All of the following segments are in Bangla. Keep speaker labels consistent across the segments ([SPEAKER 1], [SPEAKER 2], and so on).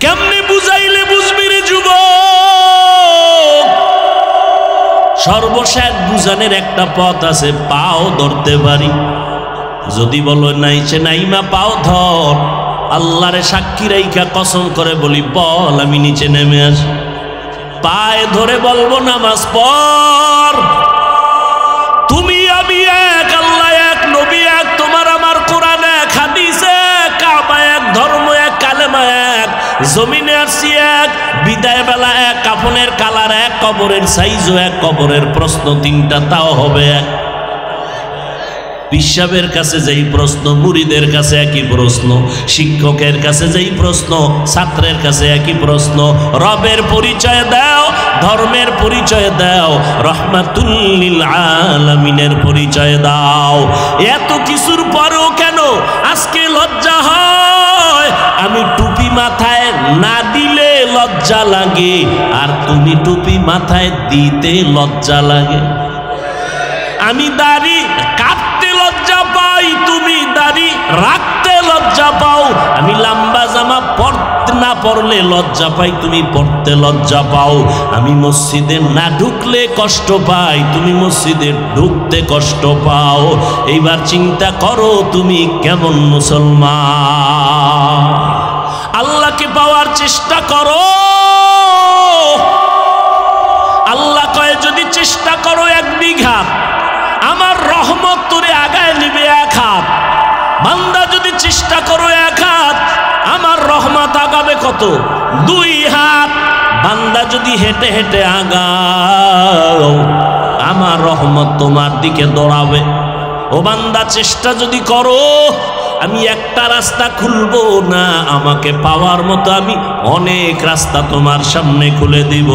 [SPEAKER 1] কেমনে বুঝাইলে বুঝবি রে যুবক? সর্বশেষ বুঝানোর একটা পথ আছে, পাও ধরতে পারি। যদি বলো নাইছে নাইমা পাও ধর, আল্লাহরে সাক্ষী রাইখা কসম করে বলি বল আমি নিচে নেমে আসি। পায়ে ধরে বলবো নামাজ পড়, তুমি আমি এক, আল্লাহ এক, নবী এক, তোমার আমার কোরআন এক, হাদিস এক, কাবা এক, ধর্ম এক, কালেমা এক, জমিনে আসছি এক, বিদায় বেলা এক, কাফনের কালার এক, কবরের সাইজও এক, কবরের প্রশ্ন তিনটা তাও হবে এক। পিসাবের কাছে যেই প্রশ্ন, মুরিদের কাছে একই প্রশ্ন, শিক্ষকের কাছে যেই প্রশ্ন, ছাত্রের কাছে একই প্রশ্ন। রবের পরিচয় দাও, ধর্মের পরিচয় দাও, রহমাতুল লিল আলামিনের পরিচয় দাও। এত কিছুর পরেও কেন আজকে লজ্জা হয়? আমি টুপি মাথায় না দিলে লজ্জা লাগে, আর তুমি টুপি মাথায় দিতে লজ্জা লাগে। আমি দাড়ি কাটতে লজ্জা পাই, তুমি দাড়ি রাখতে লজ্জা পাও। আমি লম্বা জামা পরতে না পরলে লজ্জা পাই, তুমি পরতে লজ্জা পাও। আমি মসজিদে না ঢুকলে কষ্ট পাই, তুমি মসজিদে ঢুকতে কষ্ট পাও। এইবার চিন্তা করো তুমি কেমন মুসলমান? আল্লাহকে পাওয়ার চেষ্টা করো। আল্লাহ কয় যদি চেষ্টা করো 1 বিঘা, আমার রহমত তোরে আগায় নিবে 1 হাত। বান্দা যদি চেষ্টা করো 1 হাত, আমার রহমত আগাবে কত? 2 হাত। বান্দা যদি হেঁটে হেঁটে আগাও, আমার রহমত তোমার দিকে দৌড়াবে। ও বান্দা চেষ্টা যদি করো, আমি একটা রাস্তা খুলবো না, আমাকে পাওয়ার মতো আমি অনেক রাস্তা তোমার সামনে খুলে দিব।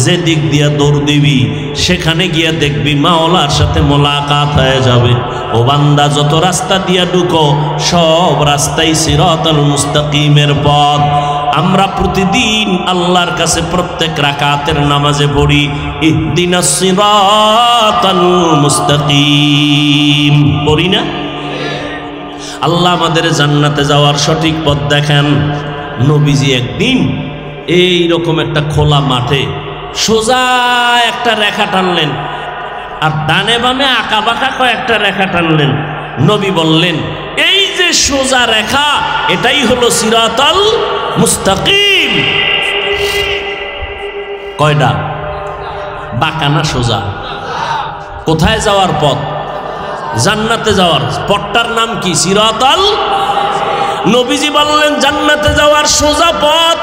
[SPEAKER 1] যে দিক দিয়া দৌড় দিবি সেখানে গিয়া দেখবি মাওলার সাথে মোলাকাত হয়ে যাবে। ও বান্দা যত রাস্তা দিয়া ঢুকো সব রাস্তাই সিরাতাল মুস্তাকিমের পথ। আমরা প্রতিদিন আল্লাহর কাছে প্রত্যেক রাকাতের নামাজে পড়ি ইহদিনাস সিরাতাল মুস্তাকিম, পড়ি না? আল্লাহ আমাদের জান্নাতে যাওয়ার সঠিক পথ দেখান। নবীজি একদিন এই রকম একটা খোলা মাঠে সোজা একটা রেখা টানলেন, আর ডানে বামে আঁকা বাঁকা কয়েকটা রেখা টানলেন। নবী বললেন এই যে সোজা রেখা, এটাই হলো সিরাতাল মুস্তাকিম। কয়টা? বাঁকা না সোজা? কোথায় যাওয়ার পথ? জান্নাতে যাওয়ার পথটার নাম কি? সিরাতাল। নবীজি বললেন জান্নাতে যাওয়ার সোজা পথ,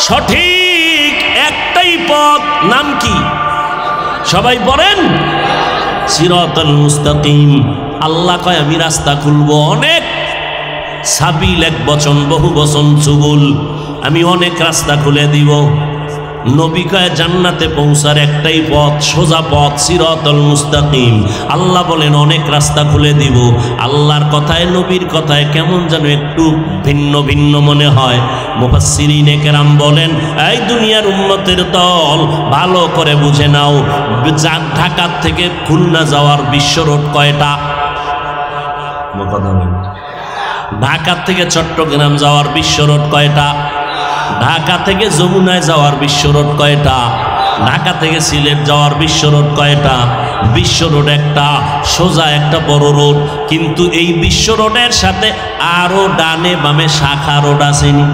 [SPEAKER 1] সঠিক একটাই পথ, নাম কি? সবাই বলেন সিরাতাল মুস্তাকিম। আল্লাহ কয় আমি রাস্তা খুলবো অনেক। সাবিল এক বচন, বহু বচন সুবুল, আমি অনেক রাস্তা খুলে দিব। নবী কয় জান্নাতে পৌঁছার একটাই পথ, সোজা পথ, সিরাতাল মুস্তাকিম। আল্লাহ বলেন অনেক রাস্তা খুলে দিব। আল্লাহর কথায় নবীর কথায় কেমন যেন একটু ভিন্ন ভিন্ন মনে হয়। মুফাসসিরিনে কেরাম বলেন এই দুনিয়ার উম্মতের দল ভালো করে বুঝে নাও, ঢাকা থেকে খুলনা যাওয়ার বিশ্ব রোড কয়টা? ঢাকা থেকে চট্টগ্রাম যাওয়ার বিশ্ব রোড কয়টা? ঢাকা থেকে যমুনায় যাওয়ার বিশ্ব রোড কয়টা? ঢাকা থেকে সিলেট যাওয়ার বিশ্ব রোড কয়টা? বিশ্ব রোড একটা, সোজা একটা বড় রোড। কিন্তু এই বিশ্ব রোডের সাথে আরো ডানে বামে শাখা রোড আসেনি?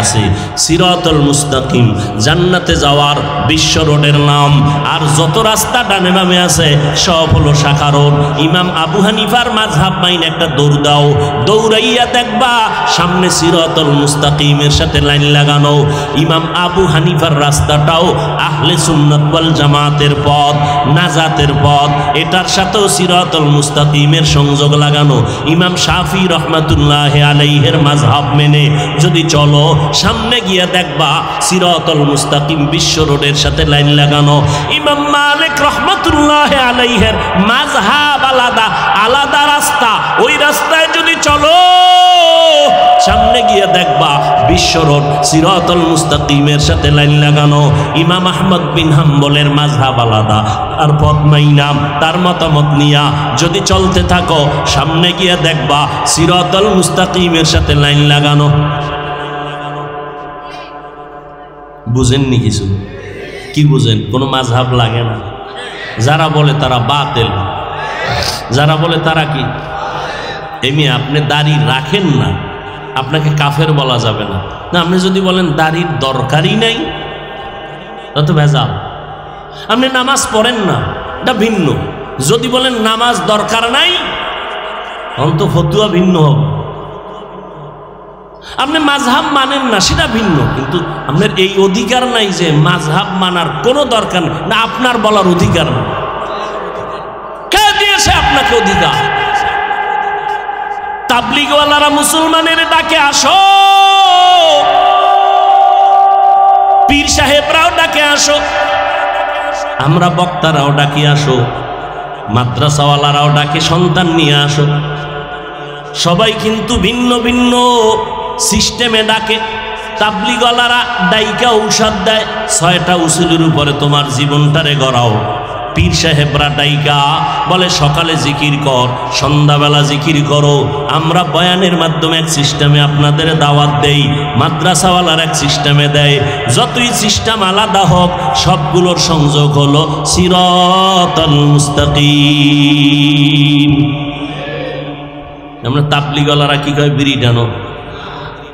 [SPEAKER 1] আছে। সিরাতাল মুস্তাকিম জান্নাতে যাওয়ার বিশ্ব রোডের নাম। আর যত রাস্তা ডানে বামে আছে সব হলো শাখা রোড। ইমাম আবু হানিফার মাযহাব মাইনে একটা দৌড় দাও, দৌড়াইয়া দেখবা সামনে সিরাতাল মুস্তাকিমের সাথে লাইন লাগানো। ইমাম আবু হানিফার রাস্তাটাও আহলে সুন্নাত ওয়াল জামাতের পথ, নাজাতের পথ, এটার সাথেও সিরাতাল মুস্তাকিমের সংযোগ লাগানো। ইমাম শাফি রহমাতুল্লাহ আলাইহির মাযহাব মেনে যদি চলো, সামনে গিয়ে দেখবা সিরাতাল মুস্তাকিম বিশ্ব রোডের সাথে লাইন লাগানো। ইমাম মালিক রহমাতুল্লাহ আলাইহির মাযহাব আলাদা, আলাদা রাস্তা। ওই রাস্তায় যদি চলো, সামনে গিয়ে দেখবা বিশ্ব রোড সিরাতাল মুস্তাকিমের সাথে লাইন লাগানো। ইমাম আহমদ বিন হাম্বলের মাযহাব আলাদা, আর পথ মাইনাম তার মতামত নিয়া যদি চলতে থাকো, সামনে গিয়ে দেখবা সিরাতাল মুস্তাকিমের সাথে লাইন লাগানো। বুঝেননি কিছু? কি বুঝেন? কোনো মাযহাব লাগে না। যারা বলে তারা বাতিল, যারা বলে তারা কি এমনি। আপনি দাড়ি রাখেন না, আপনাকে কাফের বলা যাবে না। না, আপনি যদি বলেন দাড়ির দরকারই নাই, তত ভেজাল। আপনি নামাজ পড়েন না, এটা ভিন্ন। যদি বলেন নামাজ দরকার নাই, অন্ত ফতুয়া ভিন্ন হবে। আপনি মাযহাব মানেন না, সেটা ভিন্ন। কিন্তু আপনার এই অধিকার নাই যে মাযহাব মানার কোনো দরকার নেই, না আপনার বলার অধিকার নেই। কে দিয়েছে আপনাকে অধিকার? তাবলীগওয়ালারা মুসলমানের ডাকে আসো, পীর সাহেবরাও ডাকে আসো, আমরা বক্তারাও ডাকি আসো, মাদ্রাসাওয়ালারাও ডাকে সন্তান নিয়ে আসো। সবাই কিন্তু ভিন্ন ভিন্ন সিস্টেমে ডাকে। তাবলীগওয়ালারা ডাইকা ঔষধ দেয়, 6টা উসুলের উপরে তোমার জীবনটারে গড়াও। পীর সাহেবরা ডাইকা বলে সকালে জিকির কর, সন্ধ্যাবেলা জিকির করো। আমরা বয়ানের মাধ্যমে এক সিস্টেমে আপনাদের দাওয়াত দেই, মাদ্রাসাওয়ালার এক সিস্টেমে দেয়। যতই সিস্টেম আলাদা হোক, সবগুলোর সংযোগ হলো সিরাতাল মুস্তাকিম। আমরা তাবলীগওয়ালারা কি কয়? বিড়ি টানো।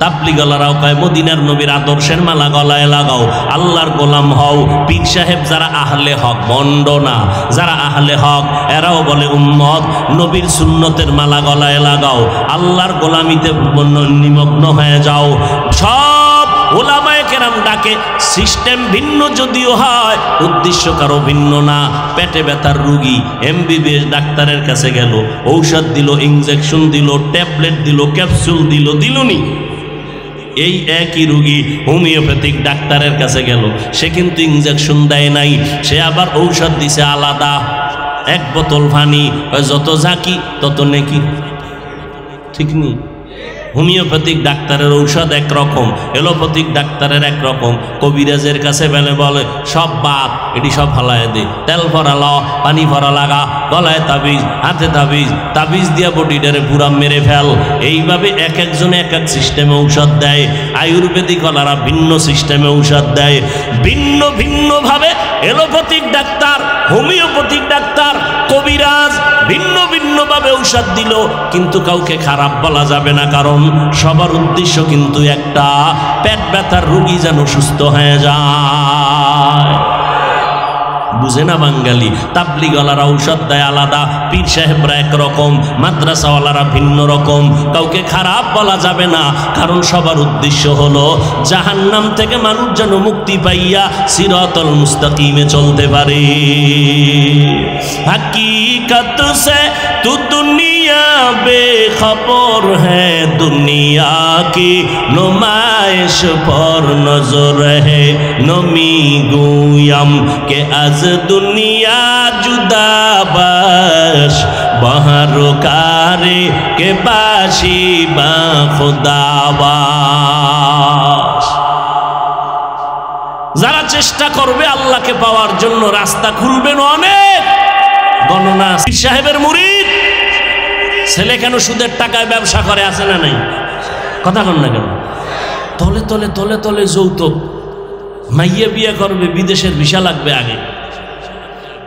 [SPEAKER 1] তাবলীগওয়ালারাও কয় মদিনার নবীর আদর্শের মালা গলায় লাগাও, আল্লাহর গোলাম হও। পীর সাহেব যারা আহলে হক, বন্ড না, যারা আহলে হক এরাও বলে উম্মত নবীর সুন্নতের মালা গলায় লাগাও, আল্লাহর গোলামিতে নিমগ্ন হয়ে যাও। সব ওলামায়ে কেরাম ডাকে, সিস্টেম ভিন্ন যদিও হয়, উদ্দেশ্য কারো ভিন্ন না। পেটে ব্যথার রুগী MBBS ডাক্তারের কাছে গেল, ঔষধ দিল, ইনজেকশন দিল, ট্যাবলেট দিল, ক্যাপসুল দিল, দিলনি। এই একই রুগী হোমিওপ্যাথিক ডাক্তারের কাছে গেল, সে কিন্তু ইনজেকশন দেয় নাই, সে আবার ঔষধ দিছে আলাদা। এক বোতল পানি, যত ঝাঁকি তত নেকি, ঠিক নেই? হোমিওপ্যাথিক ডাক্তারের ঔষধ একরকম, এলোপ্যাথিক ডাক্তারের একরকম। কবিরাজের কাছে বলে সব বাদ, এটি সব ফালায় দে, তেল ভরা ল, পানি ভরা লাগা, গলায় তাবিজ, হাতে তাবিজ, তাবিজ দিয়া বডিটারে পুরা মেরে ফেল। এইভাবে এক একজনে এক এক সিস্টেমে ঔষধ দেয়। আয়ুর্বেদিক ওনারা ভিন্ন সিস্টেমে ঔষধ দেয়, ভিন্ন ভিন্নভাবে। এলোপ্যাথিক ডাক্তার, হোমিওপ্যাথিক ডাক্তার, কবিরাজ ভিন্ন ভিন্নভাবে ঔষধ দিল, কিন্তু কাউকে খারাপ বলা যাবে না, কারণ সবার উদ্দেশ্য কিন্তু একটা, পেট ব্যথার রোগী যেন সুস্থ হয়ে যায়। বুঝে না বাঙালি? তাবলীগওয়ালারা ঔষধ দেয় আলাদা, পীর সাহেবরা একরকম, মাদ্রাসাওয়ালারা ভিন্ন রকম। কাউকে খারাপ বলা যাবে না, কারণ সবার উদ্দেশ্য হলো জাহান্নাম থেকে মানুষ যেন মুক্তি পাইয়া সিরাতাল মুস্তাকিমে চলতে পারে। हकीकत से तू दुनिया बेखबर है, दुनिया की नुमाइश पर नजर है। नमी गुयम के आज दुनिया जुदा बाश, बहरकारे के बाशी बा खुदाबाश। যারা চেষ্টা করবে আল্লাহকে পাওয়ার জন্য, রাস্তা খুলবেন অনেক। গণনা পীর সাহেবের মুরিদ ছেলে কেন সুদের টাকায় ব্যবসা করে, আছে না নাই? কথা বল না কেন? তলে তলে তলে তলে যৌতুক, মাইয়া বিয়ে করবে, বিদেশের ভিসা লাগবে আগে,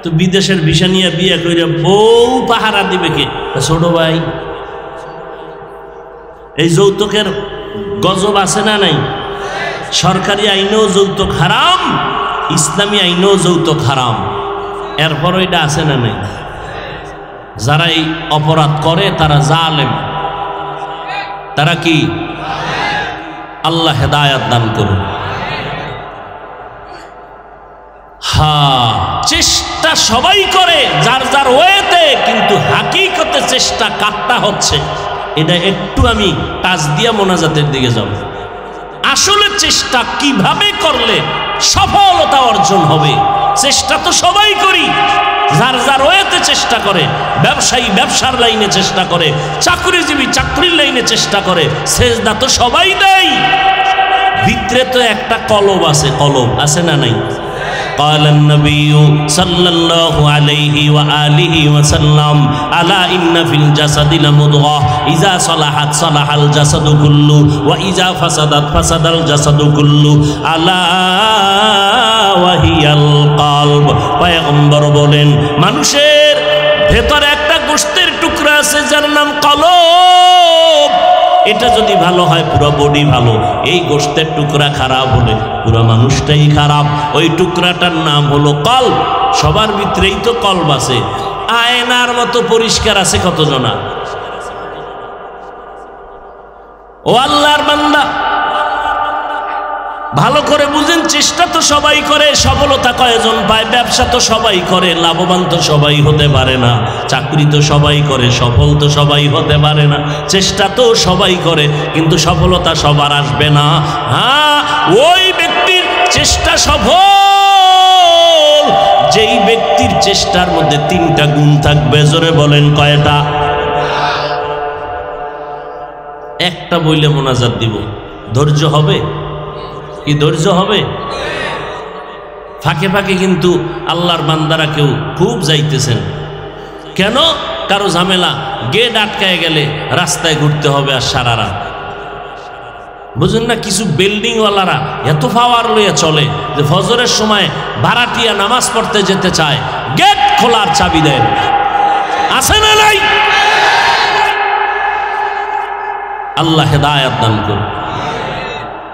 [SPEAKER 1] তো বিদেশের ভিসা নিয়ে বিয়ে করে বউ পাহারা দিবে কে? ছোট ভাই। এই যৌতুকের গজব আছে না নাই? সরকারি আইনেও যৌতুক হারাম, ইসলামী আইনেও যৌতুক হারাম। এরপরও এটা আছে না নাই? যারা এই অপরাধ করে তারা জালেম, তারা কি? আল্লাহ হেদায়াত দান করুন। চেষ্টা সবাই করে যার যার ওয়েতে, কিন্তু হাকিকতে চেষ্টা কাটটা হচ্ছে। এটা একটু আমি টাচ দিয়া মোনাজাতের দিকে যাব। আসলে চেষ্টা কিভাবে করলে সফলতা অর্জন হবে, চেষ্টা তো সবাই করি, যার যার ওয়েতে চেষ্টা করে। ব্যবসায়ী ব্যবসার লাইনে চেষ্টা করে, চাকরিজীবী চাকরির লাইনে চেষ্টা করে, সেজদা তো সবাই দেয়। ভিতরে তো একটা কলব আছে, কলব আছে না নাই? قال النبي صلى الله عليه وآله وسلم ألا إن في الجسد لمضغة إذا صلحت صلح الجسد كله وإذا فسدت فسد الجسد كله ألا وهي القلب পয়গম্বর বলেন মানুষের ভেতরে একটা গোশতের টুকরা আছে যার নাম কলব এটা যদি ভালো হয় পুরো বডি ভালো এই গোশতের টুকরা খারাপ হলে পুরো মানুষটাই খারাপ ওই টুকরাটার নাম হলো কলব সবার ভিতরেই তো কলব আছে আয়নার মতো পরিষ্কার আছে কতজনা ও আল্লাহর বান্দা ভালো করে বুঝেন চেষ্টা তো সবাই করে সফলতা কয়জন পায় ব্যবসা তো সবাই করে লাভবান তো সবাই হতে পারে না চাকরি তো সবাই করে সফল তো সবাই হতে পারে না চেষ্টা তো সবাই করে কিন্তু সফলতা সবার আসবে না হ্যাঁ ওই ব্যক্তির চেষ্টা সফল যেই ব্যক্তির চেষ্টার মধ্যে তিনটা গুণ থাকবে জোরে বলেন কয়টা একটা বইলে মোনাজাত দিব ধৈর্য হবে কি ধৈর্য হবে ফাঁকে ফাঁকে কিন্তু আল্লাহর বান্দারা কেউ খুব যাইতেছেন কেন কারো ঝামেলা গেট আটকায় গেলে রাস্তায় ঘুরতে হবে আর সারা রাত বুঝুন না কিছু বিল্ডিং ওয়ালারা এত পাওয়ার লইয়া চলে যে ফজরের সময় ভাড়াটিয়া নামাজ পড়তে যেতে চায় গেট খোলার চাবি দেয় আছে না নাই আল্লাহ হেদায়েত দান করুন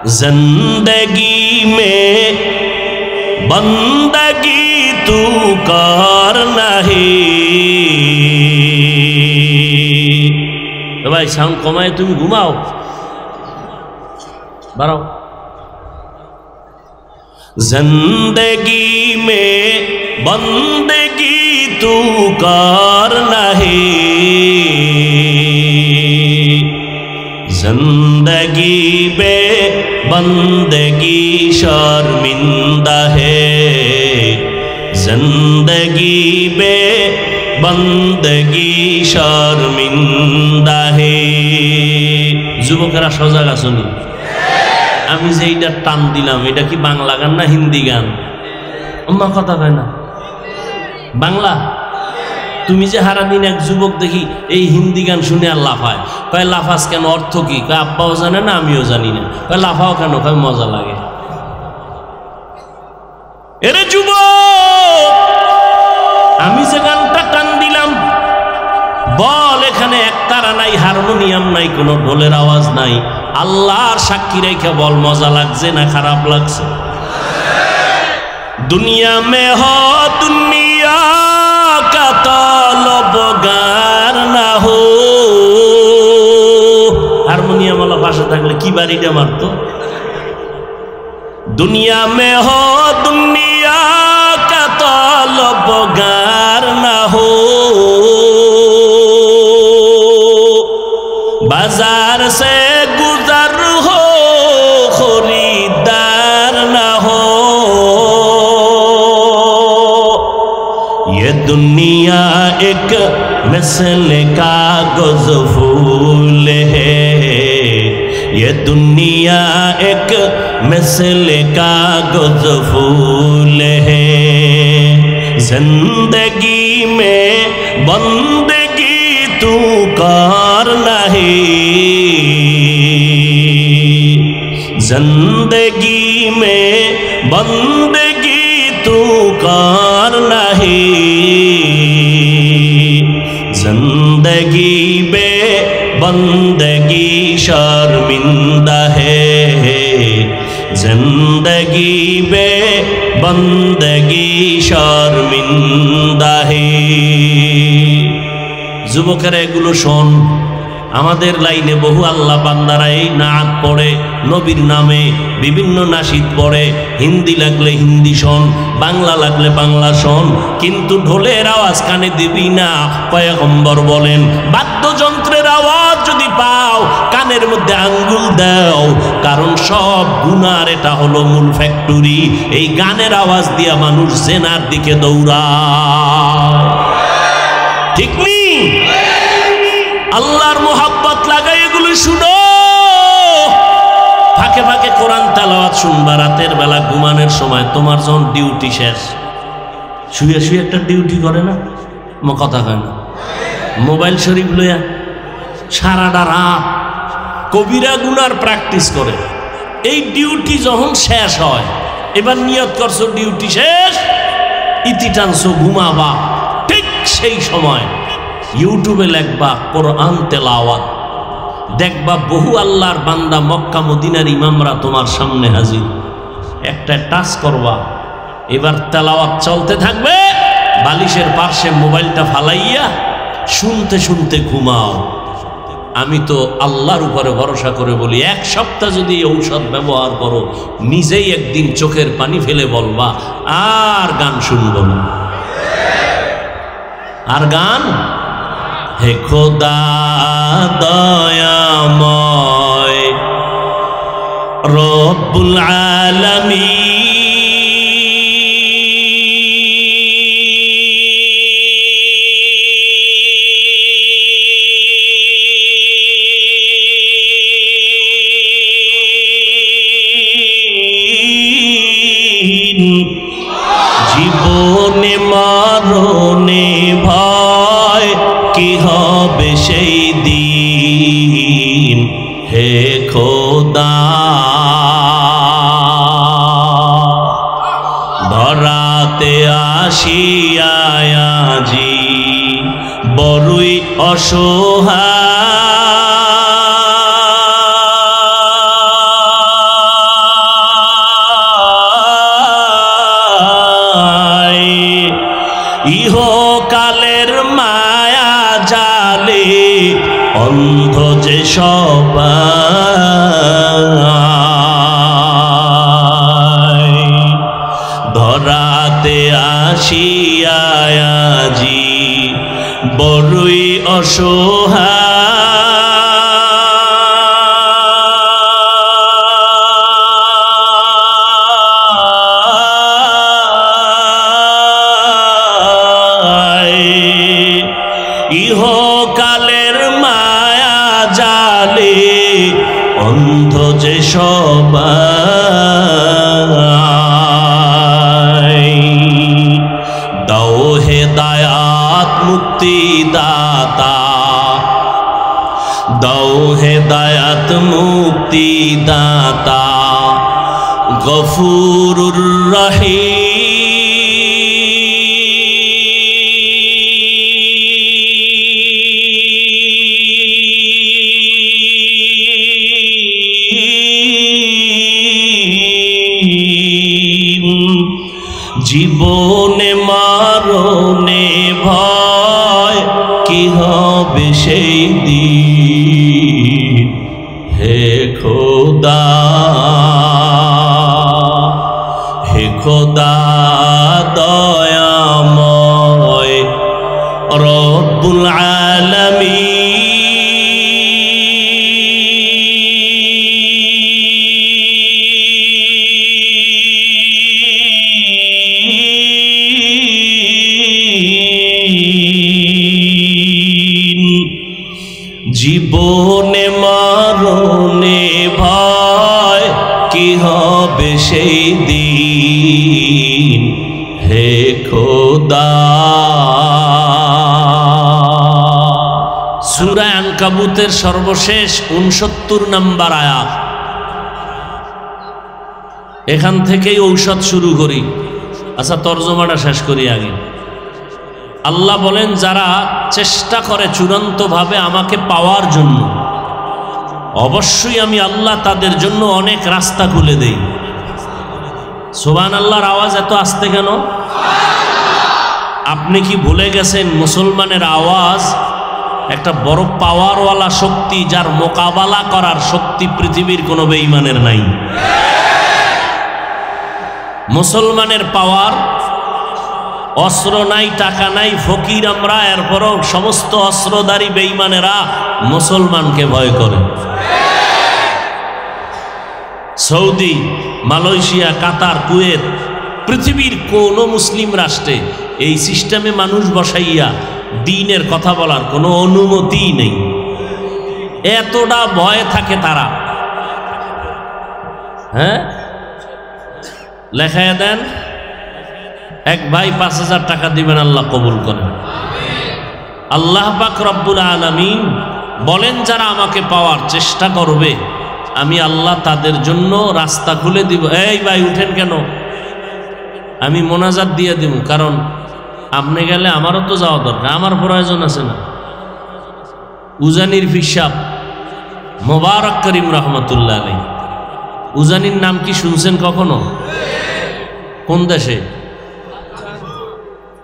[SPEAKER 1] जिंदगी में बंदगी तू कर नहीं भाई साउंड कमाए तुम घुमाओ बढ़ाओ जिंदगी में बंदगी तू कर नहीं जिंदगी में बंदगी शर्मिंदा है जिंदगी में बंदगी शर्मिंदा है যুবকেরা সজাগ আছেন আমি যে এইটা টান দিলাম এটা কি বাংলা গান না হিন্দি গান অন্য কথা কয় না বাংলা তুমি যে হারাদিন এক যুবক দেখি এই হিন্দি গান শুনে আর লাফায় কয় লাফাস কেন অর্থ কি কয় আব্বাও জানে না আমিও জানি না কয় লাফাও কেন কয় মজা লাগে এরে যুবক আমি যে গানটা টান দিলাম বল এখানে একতারা নাই হারমোনিয়াম নাই কোনো ঢোলের আওয়াজ নাই আল্লাহর সাক্ষী রেখে বল মজা লাগছে না খারাপ লাগছে দুনিয়া মে হো দুনিয়া का तलबगार ना हो हारमोनियम वाला पाशे থাকলে কি বাড়িটা মারতো दुनिया में हो दुनिया का तलबगार ना हो बाजार से गुजर हो खरीदार ना हो ये दुनिया एक मिसल कागज फूल है ये दुनिया एक मिसल कागज फूल है जिंदगी में बंदगी तू कर नहीं जिंदगी में बंदगी तू कर नहीं जिंदगी बे बंदगी शर्मिंदा है जिंदगी बे बंदगी शर्मिंदा है যুবকেরা এগুলো শোন আমাদের লাইনে বহু আল্লাহ বান্দারা এই নাত পড়ে নবীর নামে বিভিন্ন নাশিদ পড়ে হিন্দি লাগলে হিন্দি শোন বাংলা লাগলে বাংলা শোন কিন্তু ঢোলের আওয়াজ কানে দিবি না পয়গম্বর বলেন বাদ্যযন্ত্রের আওয়াজ যদি পাও কানের মধ্যে আঙ্গুল দাও কারণ সব গুনার এটা হলো মূল ফ্যাক্টরি এই গানের আওয়াজ দিয়া মানুষ জেনার দিকে দৌড়ায় ঠিক নেই আল্লাহর মোহাব্বত লাগাই এগুলো শুনো ফাঁকে ফাঁকে ফাঁকে কোরআন তেলাওয়াত শুনবা রাতের বেলা ঘুমানোর সময়, তোমার যখন ডিউটি শেষ। শুয়ে শুয়ে একটা ডিউটি করে না, কথা হয় না, মোবাইল শরীফ লইয়া সারাটা রাত কবিরা গুনার প্র্যাকটিস করে। এই ডিউটি যখন শেষ হয়, এবার নিয়ত করছো ডিউটি শেষ, ইতি টানছো ঘুমাবা, ঠিক সেই সময় ইউটিউবে লেখবা কোরআন তেলাওয়াত, দেখবা বহু আল্লাহর বান্দা মক্কা মদিনার ইমামরা তোমার সামনে হাজির। একটা টাচ করবা, এবার তেলাওয়াত চলতে থাকবে, বালিশের পাশে মোবাইলটা ফালাইয়া শুনতে শুনতে ঘুমাও। আমি তো আল্লাহর উপরে ভরসা করে বলি, এক সপ্তাহ যদি এই ঔষধ ব্যবহার করো, নিজেই একদিন চোখের পানি ফেলে বলবা আর গান শুনব না, আর গান। হে খোদা দয়াময় রব্বুল আলামিন, জীবনে মরণে ভয় কি হবে সেই দিন, হে খোদা ধরাতে আসিয়াছি বড়ই অসহায়, ইহকালের মায়া জালে অন্ধ যে সবাই, ধরাতে আসিয়াছি বড়ই অসহায়, ইহকালের মায়া জালে অন্ধ যে সবাই, দাও হেদায়াত মুক্তি দাতা, দাও হেদায়াত মুক্তি দাতা, গফুরুর রহিম, জীবনে মরণে ভয় কি হবে সেই দিন, হে খোদা হে খোদা দয়াময় রব্বুল আলামিন। জীবনে মরণে ভয় কি হবে সেই দিন, হে খোদা। সূরা আনকাবুতের সর্বশেষ 69 নম্বর আয়াত, এখান থেকেই ঔষধ শুরু করি। আচ্ছা, তর্জমাটা শেষ করি আগে। আল্লাহ বলেন, যারা চেষ্টা করে চূড়ান্তভাবে আমাকে পাওয়ার জন্য, অবশ্যই আমি আল্লাহ তাদের জন্য অনেক রাস্তা খুলে দেই। সুবহানাল্লাহর আওয়াজ এত আস্তে কেন? আপনি কি ভুলে গেছেন মুসলমানের আওয়াজ একটা বড় পাওয়ারওয়ালা শক্তি, যার মোকাবেলা করার শক্তি পৃথিবীর কোনো বেঈমানের নাই। মুসলমানের পাওয়ার, অস্ত্র নাই, টাকা নাই, ফকির আমরা, এরপরও সমস্ত অস্ত্রধারী বেঈমানেরা মুসলমানকে ভয় করে। সৌদি, মালয়েশিয়া, কাতার, কুয়েত, পৃথিবীর কোনো মুসলিম রাষ্ট্রে এই সিস্টেমে মানুষ বসাইয়া দ্বীনের কথা বলার কোনো অনুমতি নেই। এতটা ভয় থাকে তারা। হ্যাঁ, লেখায় দেন। এক ভাই 5,000 টাকা দিবেন, আল্লাহ কবুল করেন। আল্লাহ পাক রব্বুল আলামিন বলেন, যারা আমাকে পাওয়ার চেষ্টা করবে আমি আল্লাহ তাদের জন্য রাস্তা খুলে দিব। এই ভাই উঠেন কেন? আমি মোনাজাত দিয়ে দিব, কারণ আপনি গেলে আমারও তো যাওয়া দরকার, আমার প্রয়োজন আছে না। উজানির ফিসাব মোবারক করিম রহমতুল্লাহ আলাইহি, উজানির নাম কি শুনছেন কখনো? কোন দেশে?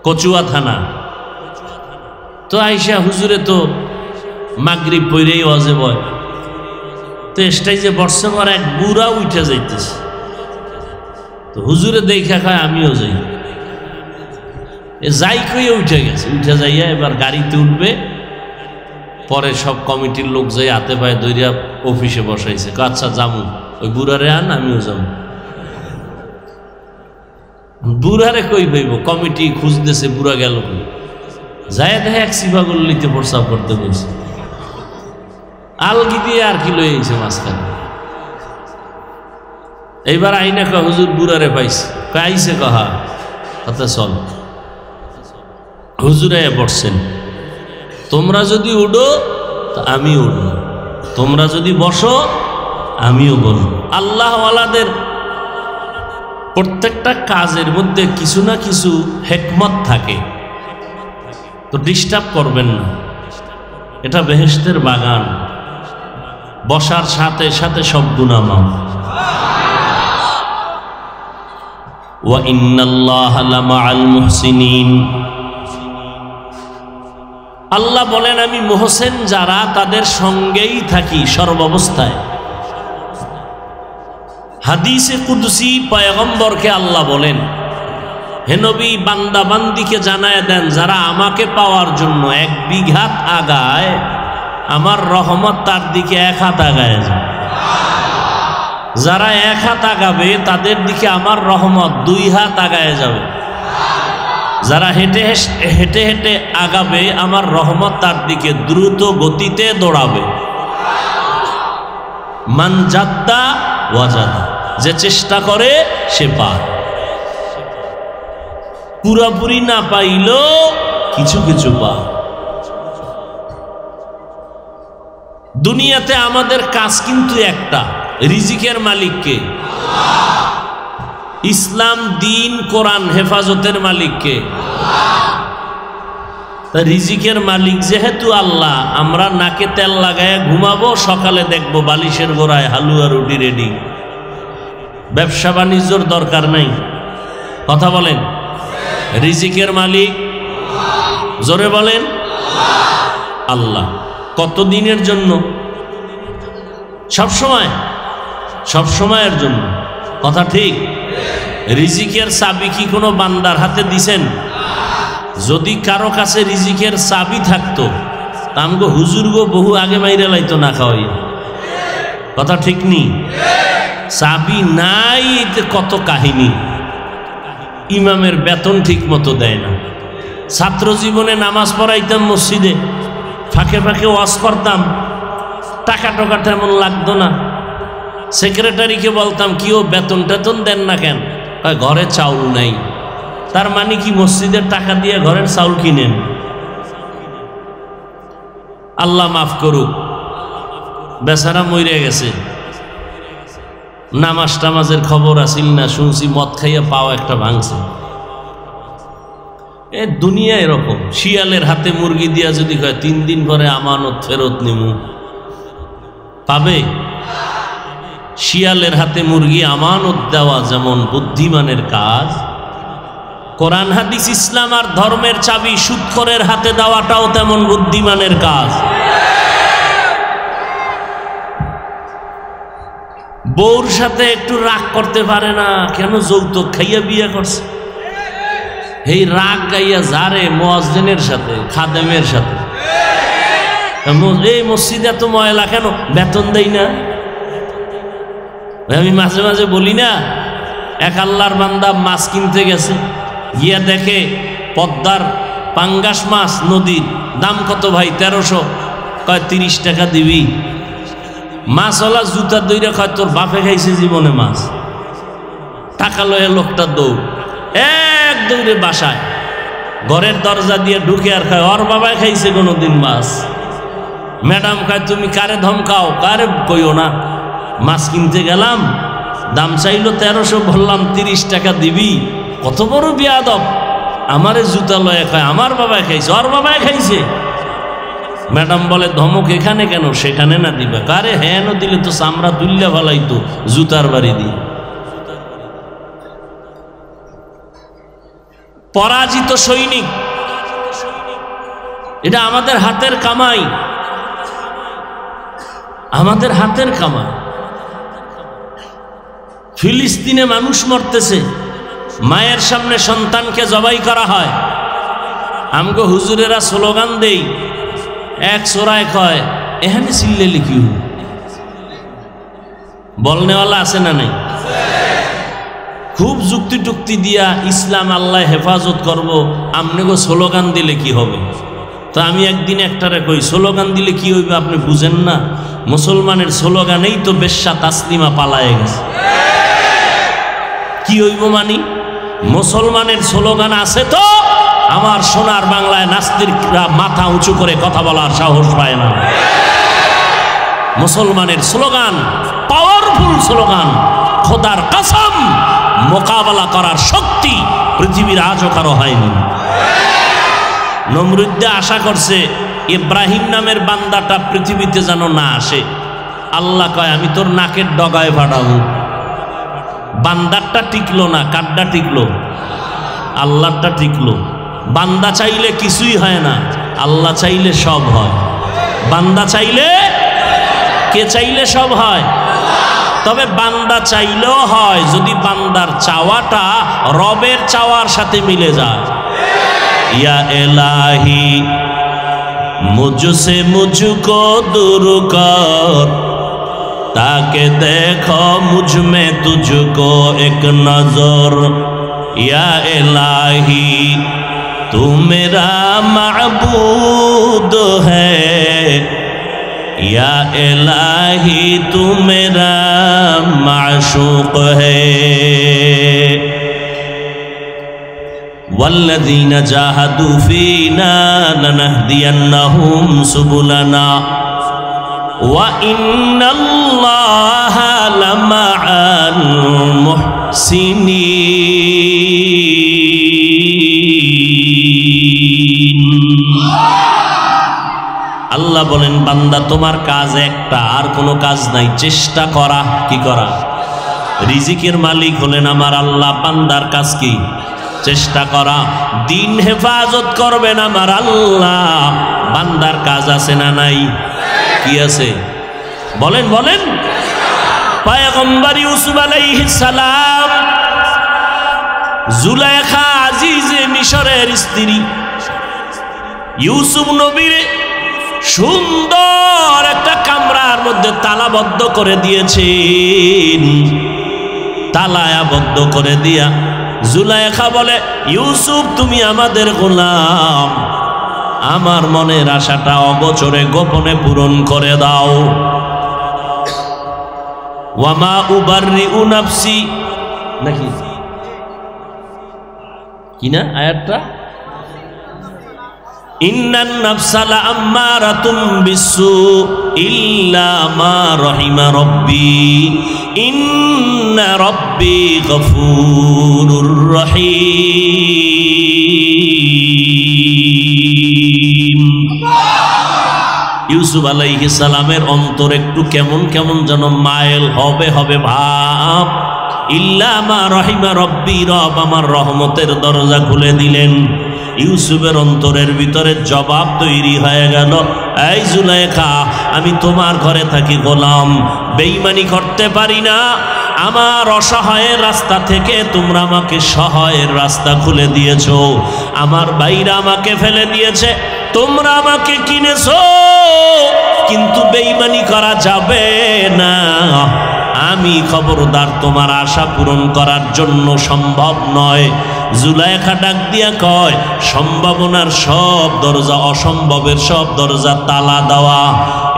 [SPEAKER 1] কচুয়া থানা। তো আইসা হুজুরে তো মাগরিব পইরেই ওয়াজে বয়, তো স্টেজে বর্ষে পর এক বুড়া উঠে যাইতেছে। তো হুজুরে দেখা খায় আমিও যাই, যাই কইয়ে উঠে গেছে। উঠে যাইয়া এবার গাড়িতে উঠবে, পরে সব কমিটির লোক যাই হাতে পায়ে দইরা অফিসে বসাইছে। আচ্ছা যামু, ওই বুড়ারে আন, আমিও যাবো। বুড়ারে কই পাইব, কমিটি খুঁজতেছে, বুড়া গেল যায় দেখে এক সিফাগুল্লিতে প্রস্তাব করতে বলছে, আলগি দিয়ে আর কি লয়ে গেছে মাঝখানে। এইবার আইনে কয় হুজুর বুড়ারে পাইছে, আইসে কহা কথা চল। হুজুরে পড়ছেন, তোমরা যদি উঠো আমি উঠব, তোমরা যদি বসো আমিও বলব। আল্লাহওয়ালাদের প্রত্যেকটা কাজের মধ্যে কিছু না কিছু হিকমত থাকে, তো ডিস্টার্ব করবেন না। এটা বেহেশতের বাগান, বসার সাথে সাথে সব গুনাহ মাফ। ওয়া ইন্নাল্লাহা লামাআল মুহসিনিন, আল্লাহ বলেন আমি মুহসিন যারা তাদের সঙ্গেই থাকি সর্বাবস্থায়। হাদিসে কুদসি পয়গম্বরকে আল্লাহ বলেন, হে নবী বান্দা বান্দিকে জানায় দেন, যারা আমাকে পাওয়ার জন্য 1 বিঘাত আগায় আমার রহমত তার দিকে 1 হাত আগায় যায়। যারা 1 হাত আগাবে তাদের দিকে আমার রহমত 2 হাত আগায় যাবে। যারা হেঁটে হেঁটে হেঁটে আগাবে আমার রহমত তার দিকে দ্রুত গতিতে দৌড়াবে। মান জাদ্দা ওয়াজাদা, যে চেষ্টা করে সে পায়। পুরাপুরি না পাইলেও কিছু কিছু পায়। দুনিয়াতে আমাদের কাজ কিন্তু একটা, রিজিকের মালিককে ইসলাম দিন কোরআন হেফাজতের মালিককে। রিজিকের মালিক যেহেতু আল্লাহ, আমরা নাকে তেল লাগায় ঘুমাবো, সকালে দেখবো বালিশের গোড়ায় হালুয়া রুটি রেডি। ব্যবসা বাণিজ্যর দরকার নাই। কথা বলেন, রিজিকের মালিক জোরে বলেন আল্লাহ। কত দিনের জন্য? সবসময়, সব সময়ের জন্য। কথা ঠিক? রিজিকের চাবি কি কোনো বান্দার হাতে দিছেন? যদি কারো কাছে রিজিকের চাবি থাকতো আমগো হুজুরগো বহু আগে মাইরে লাইতো না খাওয়াই। কথা ঠিক নি? চাবি নাই, এতে কত কাহিনী। ইমামের বেতন ঠিক মতো দেয় না। ছাত্র জীবনে নামাজ পড়াইতাম মসজিদে, ফাঁকে ফাঁকে ওয়াজ করতাম, টাকা টাকা তেমন লাগতো না। সেক্রেটারিকে বলতাম কি ও বেতন টেতন দেন না কেন? ঘরে চাউল নাই। তার মানে কি মসজিদের টাকা দিয়ে ঘরের চাউল কিনেন? আল্লাহ মাফ করুক, বেচারা মরে গেছে। নামাজ টামাজের খবর আসিল না, শুনছি মদ খাইয়া পাও একটা ভাঙছে। এ দুনিয়া এরকম। শিয়ালের হাতে মুরগি দিয়া যদি কয় 3 দিন পরে আমানত ফেরত নিমু, পাবে? শিয়ালের হাতে মুরগি আমানত দেওয়া যেমন বুদ্ধিমানের কাজ, কোরআন হাদিস ইসলাম আর ধর্মের চাবি সুদখোরের হাতে দেওয়াটাও তেমন বুদ্ধিমানের কাজ। বউর সাথে একটু রাগ করতে পারে না কেন? যৌতুক খাইয়া বিয়ে করছে। এই রাগ গাইয়া যারে মুয়াজ্জিনের সাথে, খাদেমের সাথে, এই মসজিদে এত ময়লা কেন? বেতন দেই না। আমি মাঝে মাঝে বলি না, এক আল্লাহর বান্দা মাছ কিনতে গেছে, গিয়া দেখে পদ্মার পাঙ্গাস মাছ নদীর দাম কত ভাই? 1300। কয় 30 টাকা দিবি? মাছওয়ালা জুতা দইরা খায়, তোর বাপে খাইছে জীবনে মাছ। টাকা লয়ে লোকটা দৌড়, এক দৌড়ে বাসায় ঘরের দরজা দিয়ে ঢুকে আর খায়, ওর বাবাই খাইছে কোনোদিন মাছ। ম্যাডাম কয়, তুমি কারে ধমকাও? কারে কইও না, মাছ কিনতে গেলাম, দাম চাইলো 1300, বললাম 30 টাকা দিবি। কত বড় বেয়াদব, আমারে জুতা লয়ে খায়, আমার বাবাই খাইছে, ওর বাবাই খাইছে। ম্যাডাম বলে, ধমক এখানে কেন, সেখানে না দিবা? কারে হ্যাঁ দিলে তো চামড়া তুললে ভালাইতো, জুতার বাড়ি দিয়ে। পরাজিত সৈনিক, এটা আমাদের হাতের কামাই, আমাদের হাতের কামাই। ফিলিস্তিনে মানুষ মরতেছে, মায়ের সামনে সন্তানকে জবাই করা হয়। আমগো হুজুরেরা স্লোগান দেই, এক চোরায় কয় এখানে চিল্লে লিখিও। বলনেওয়ালা আছে না নাই? খুব যুক্তি টুক্তি দিয়া ইসলাম আল্লাহ হেফাজত করব, আপনি গো স্লোগান দিলে কি হবে? তো আমি একদিন একটারে কই, স্লোগান দিলে কি হইবে আপনি বুঝেন না? মুসলমানের স্লোগানেই তো বেশ্যা তাসলিমা পালায়ে গেছে। কি হইব মানি? মুসলমানের স্লোগান আছে তো আমার সোনার বাংলায় নাস্তিকরা মাথা উঁচু করে কথা বলার সাহস পায় না। মুসলমানের স্লোগান পাওয়ারফুল স্লোগান, খোদার কসম মোকাবেলা করার শক্তি পৃথিবীর আজও কারো হয়নি। নমরুদ্দে আশা করছে ইব্রাহিম নামের বান্দাটা পৃথিবীতে যেন না আসে। আল্লাহ কয়, আমি তোর নাকের ডগায় ফাটাবো। বান্দারটা টিকলো না, কাড্ডা টিকলো, আল্লাহটা টিকলো। বান্দা চাইলে কিছুই হয় না, আল্লাহ চাইলে সব হয়। বান্দা চাইলে, কে চাইলে সব হয়। তবে বান্দা চাইলেও হয় যদি বান্দার চাওয়াটা রবের চাওয়ার সাথে মিলে যায়। ইয়া ইলাহি মুঝসে মুঝকো दूर कर, ताके देखो मुझ में तुझको एक नजर। या इलाही तू मेरा माबूद है, या इलाही तू मेरा माशूक है। वल्लज़ीन जाहदू फीना लनहदियन्नहुम सुबुलना व इन्नल्लाहा लमअल मुहसिनीन। আল্লাহ বলেন, বান্দা তোমার কাজ একটা, আর কোনো কাজ নাই, চেষ্টা করা। কি করা? রিজিকের মালিক হলেন আমার আল্লাহ, বান্দার কাজ কি? চেষ্টা করা। দিন হেফাজত করবেন আমার আল্লাহ, বান্দার কাজ আছে না নাই? কি আছে? বলেন বলেন। পয়গম্বর ইউসুফ আলাইহিস সালাম, জুলাইখা আজিজে মিশরের স্ত্রী, ইউসুফ নবীরে সুন্দর একটা কামরার মধ্যে তালাবদ্ধ করে দিয়েছেন। তালায়াবদ্ধ করে দিয়া জুলাইখা বলে, ইউসুফ তুমি আমাদের গোলাম, আমার মনের আশাটা অগোচরে গোপনে পূরণ করে দাও। ওয়ামা উবাররিউ নাফসি, নাকি কিনা আয়াতটা? ইন্নান নাফসা লাআম্মারাতুম বিসসু ইল্লা মা রাহিমা রাব্বি ইন্না রাব্বি গফুরুর রহিম। ইউসুফ আলাইহিস সালামের অন্তর একটু কেমন কেমন যেন মাইল হবে হবে ভাব। ইল্লা মা রাহিমা রাব্বি, রব আমার রহমতের দরজা খুলে দিলেন। ইউসুফের অন্তরের ভিতরে জবাব তৈরি হয়ে গেল, এই জুলাইখা, আমি তোমার ঘরে থাকি গোলাম, বেঈমানি করতে পারি না। আমার অসহায়ের রাস্তা থেকে তোমরা আমাকে সহায়ের রাস্তা খুলে দিয়েছো। আমার ভাইরা আমাকে ফেলে দিয়েছে, তোমরা আমাকে কিনেছো, কিন্তু বেঈমানি করা যাবে না। আমি খবরদার তোমার আশা পূরণ করার জন্য সম্ভব নয়। জুলাইখা ডাক দিয়া কয়, সম্ভাবনার সব দরজা, অসম্ভবের সব দরজা তালা দেওয়া।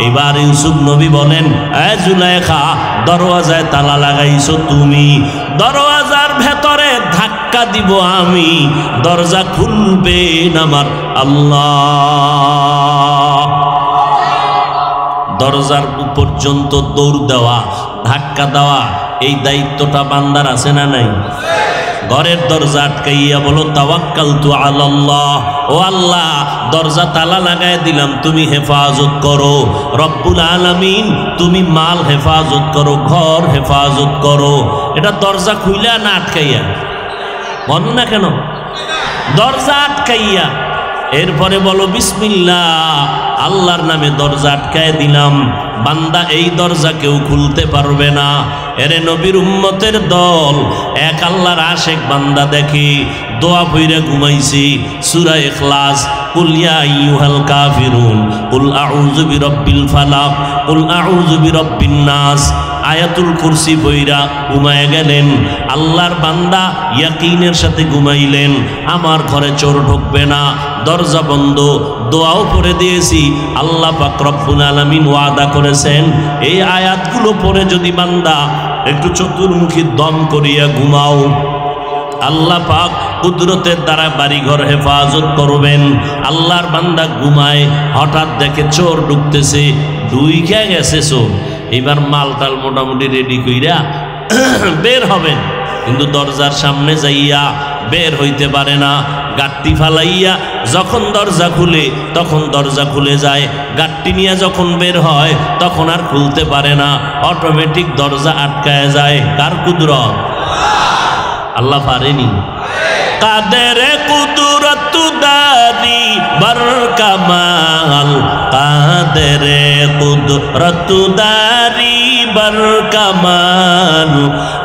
[SPEAKER 1] এবার ইউসুফ নবী বলেন, এ জুলাইখা, দরওয়াজায় তালা লাগাইছো তুমি, দরওয়াজার ভেতরে ধাক্কা দিব আমি, দরজা খুলবেন আমার আল্লাহ। দরজার পর্যন্ত দৌড় দেওয়া, ধাক্কা দেওয়া, এই দায়িত্বটা বান্দার আছে না নাই? ঘরের দরজা আটকাইয়া বলো, তাওয়াক্কালতু আলাল্লাহ, ও আল্লাহ দরজা তালা লাগায় দিলাম, তুমি হেফাজত করো। রব্বুল আলামিন, তুমি মাল হেফাজত করো, ঘর হেফাজত করো। এটা দরজা খুইলা না আটকাইয়া? বল না কেন? দরজা আটকাইয়া। এরপরে বলো বিসমিল্লাহ, আল্লাহর নামে দরজা আটকায় দিলাম, বান্দা এই দরজা কেউ খুলতে পারবে না। এরে নবীর উম্মতের দল, এক আল্লাহর আশেক বান্দা দেখি দোয়া পইরা ঘুমাইছি, সূরা ইখলাস, কুল ইয়া আইয়ুহাল কাফিরুন, কুল আউযু বিরাব্বিল ফালাক, কুল আউযু বিরাব্বিন নাস, আয়াতুল কুরসি পইরা ঘুমায় গেলেন। আল্লাহর বান্দা ইয়াকিনের সাথে ঘুমাইলেন, আমার ঘরে চোর ঢুকবে না, দরজা বন্ধ, দোয়াও পড়ে দিয়েছি। আল্লাহ পাক রব্বুল আলামিন ওয়াদা করেছেন, এই আয়াতগুলো পড়ে যদি বান্দা একটু চতুর্মুখী দম করিয়া ঘুমাও, আল্লাহ পাক কুদরতের দ্বারা বাড়িঘর হেফাজত করবেন। আল্লাহর বান্দা ঘুমায়, হঠাৎ দেখে চোর ঢুকতেছে, ঢুইকা গেছে চোর, এবার মালটাল মোটামুটি রেডি কইরা বের হবেন, কিন্তু দরজার সামনে যাইয়া বের হইতে পারে না। গাট্টি ফালাইয়া যখন দরজা খুলে তখন দরজা খুলে যায়, গাট্টি নিয়ে যখন বের হয় তখন আর খুলতে পারে না, অটোমেটিক দরজা আটকায় যায়। কার কুদরত? আল্লাহ পারেনি? কাদের কুদরত দারি বার কামাল, কাদের কুদরত দারি বার কামাল,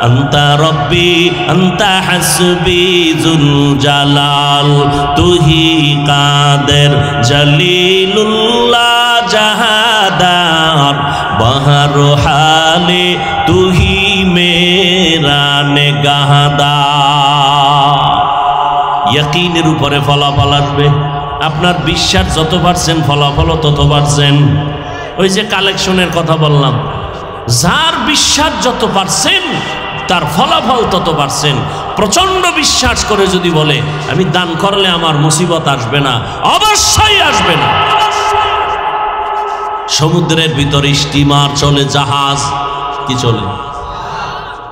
[SPEAKER 1] আন্তা রব্বি আন্তা হাসবি জুল জালাল, তুহি কাদের জলিলুল্লাহ জাহাদার, বহর হালে তুহি মেরা নেগাহদার। ইয়াকিনের উপরে ফলাফল আসবে। আপনার বিশ্বাস যত পারছেন ফলাফল তত পারছেন। ওই যে কালেকশনের কথা বললাম, যার বিশ্বাস যত পারছেন তার ফলাফল তত পারছেন। প্রচন্ড বিশ্বাস করে যদি বলে আমি দান করলে আমার মুসিবত আসবে না, অবশ্যই আসবে না। সমুদ্রের ভিতরে স্টিমার চলে, জাহাজ কি চলে,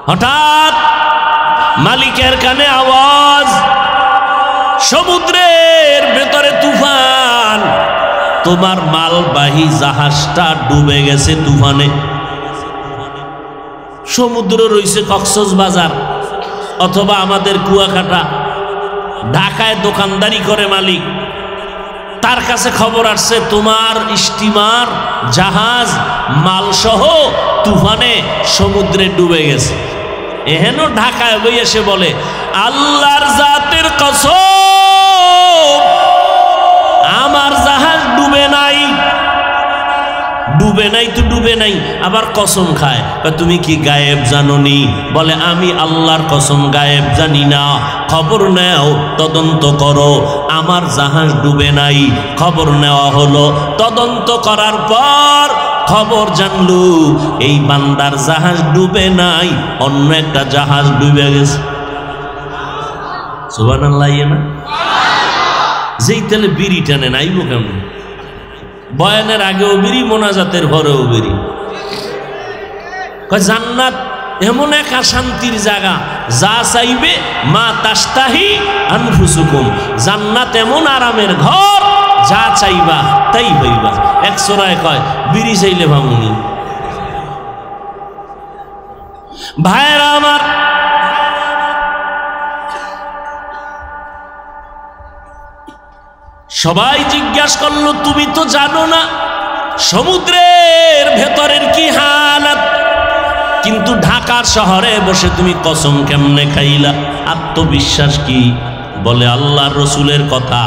[SPEAKER 1] হঠাৎ মালিকের কানে আওয়াজ, সমুদ্রের ভেতরে তুফান, তোমার মালবাহী জাহাজটা ডুবে গেছে তুফানে। সমুদ্র রয়েছে কক্সবাজার অথবা আমাদের কুয়াকাটা, ঢাকায় দোকানদারি করে মালিক, তার কাছে খবর আসছে তোমার স্টিমার জাহাজ মালসহ তুফানে সমুদ্রে ডুবে গেছে। এহেন ঢাকায় বই এসে বলে, আল্লাহর জাতের কসম আমার জাহাজ ডুবে নাই। ডুবে নাই তো ডুবে নাই, আবার কসম খায়, তুমি কি গায়েব জানোনি? বলে আমি আল্লাহর কসম গায়েব জানি না, খবর নেও, তদন্ত করো, আমার জাহাজ ডুবে নাই। খবর নেওয়া হলো, তদন্ত করার পর খবর জানলু এই বান্দার জাহাজ ডুবে নাই, অন্য একটা জাহাজ ডুবে গেছে। সুবহানাল্লাহ না? যেই তেলে বিড়ি টানে নাইব কেমন? বয়ানের আগেও বিড়ি, মোনাজাতের পরেও বিড়ি। জান্নাত এমন এক শান্তির জায়গা, যা চাইবে মা তাস্তাহি আনফুসুকুম, জান্নাত এমন আরামের ঘর, যা চাইবা তাই হইবা। এক সোরায় কয় বিড়ি চাইলে ভাঙুনি। ভাইরা আমার, সবাই জিজ্ঞাসা করলো তুমি তো জানো না সমুদ্রের ভেতরের কি হালাত, কিন্তু ঢাকার শহরে বসে তুমি কসম কেমনে খাইলা? আত্মবিশ্বাস কি? বলে আল্লাহর রসুলের কথা,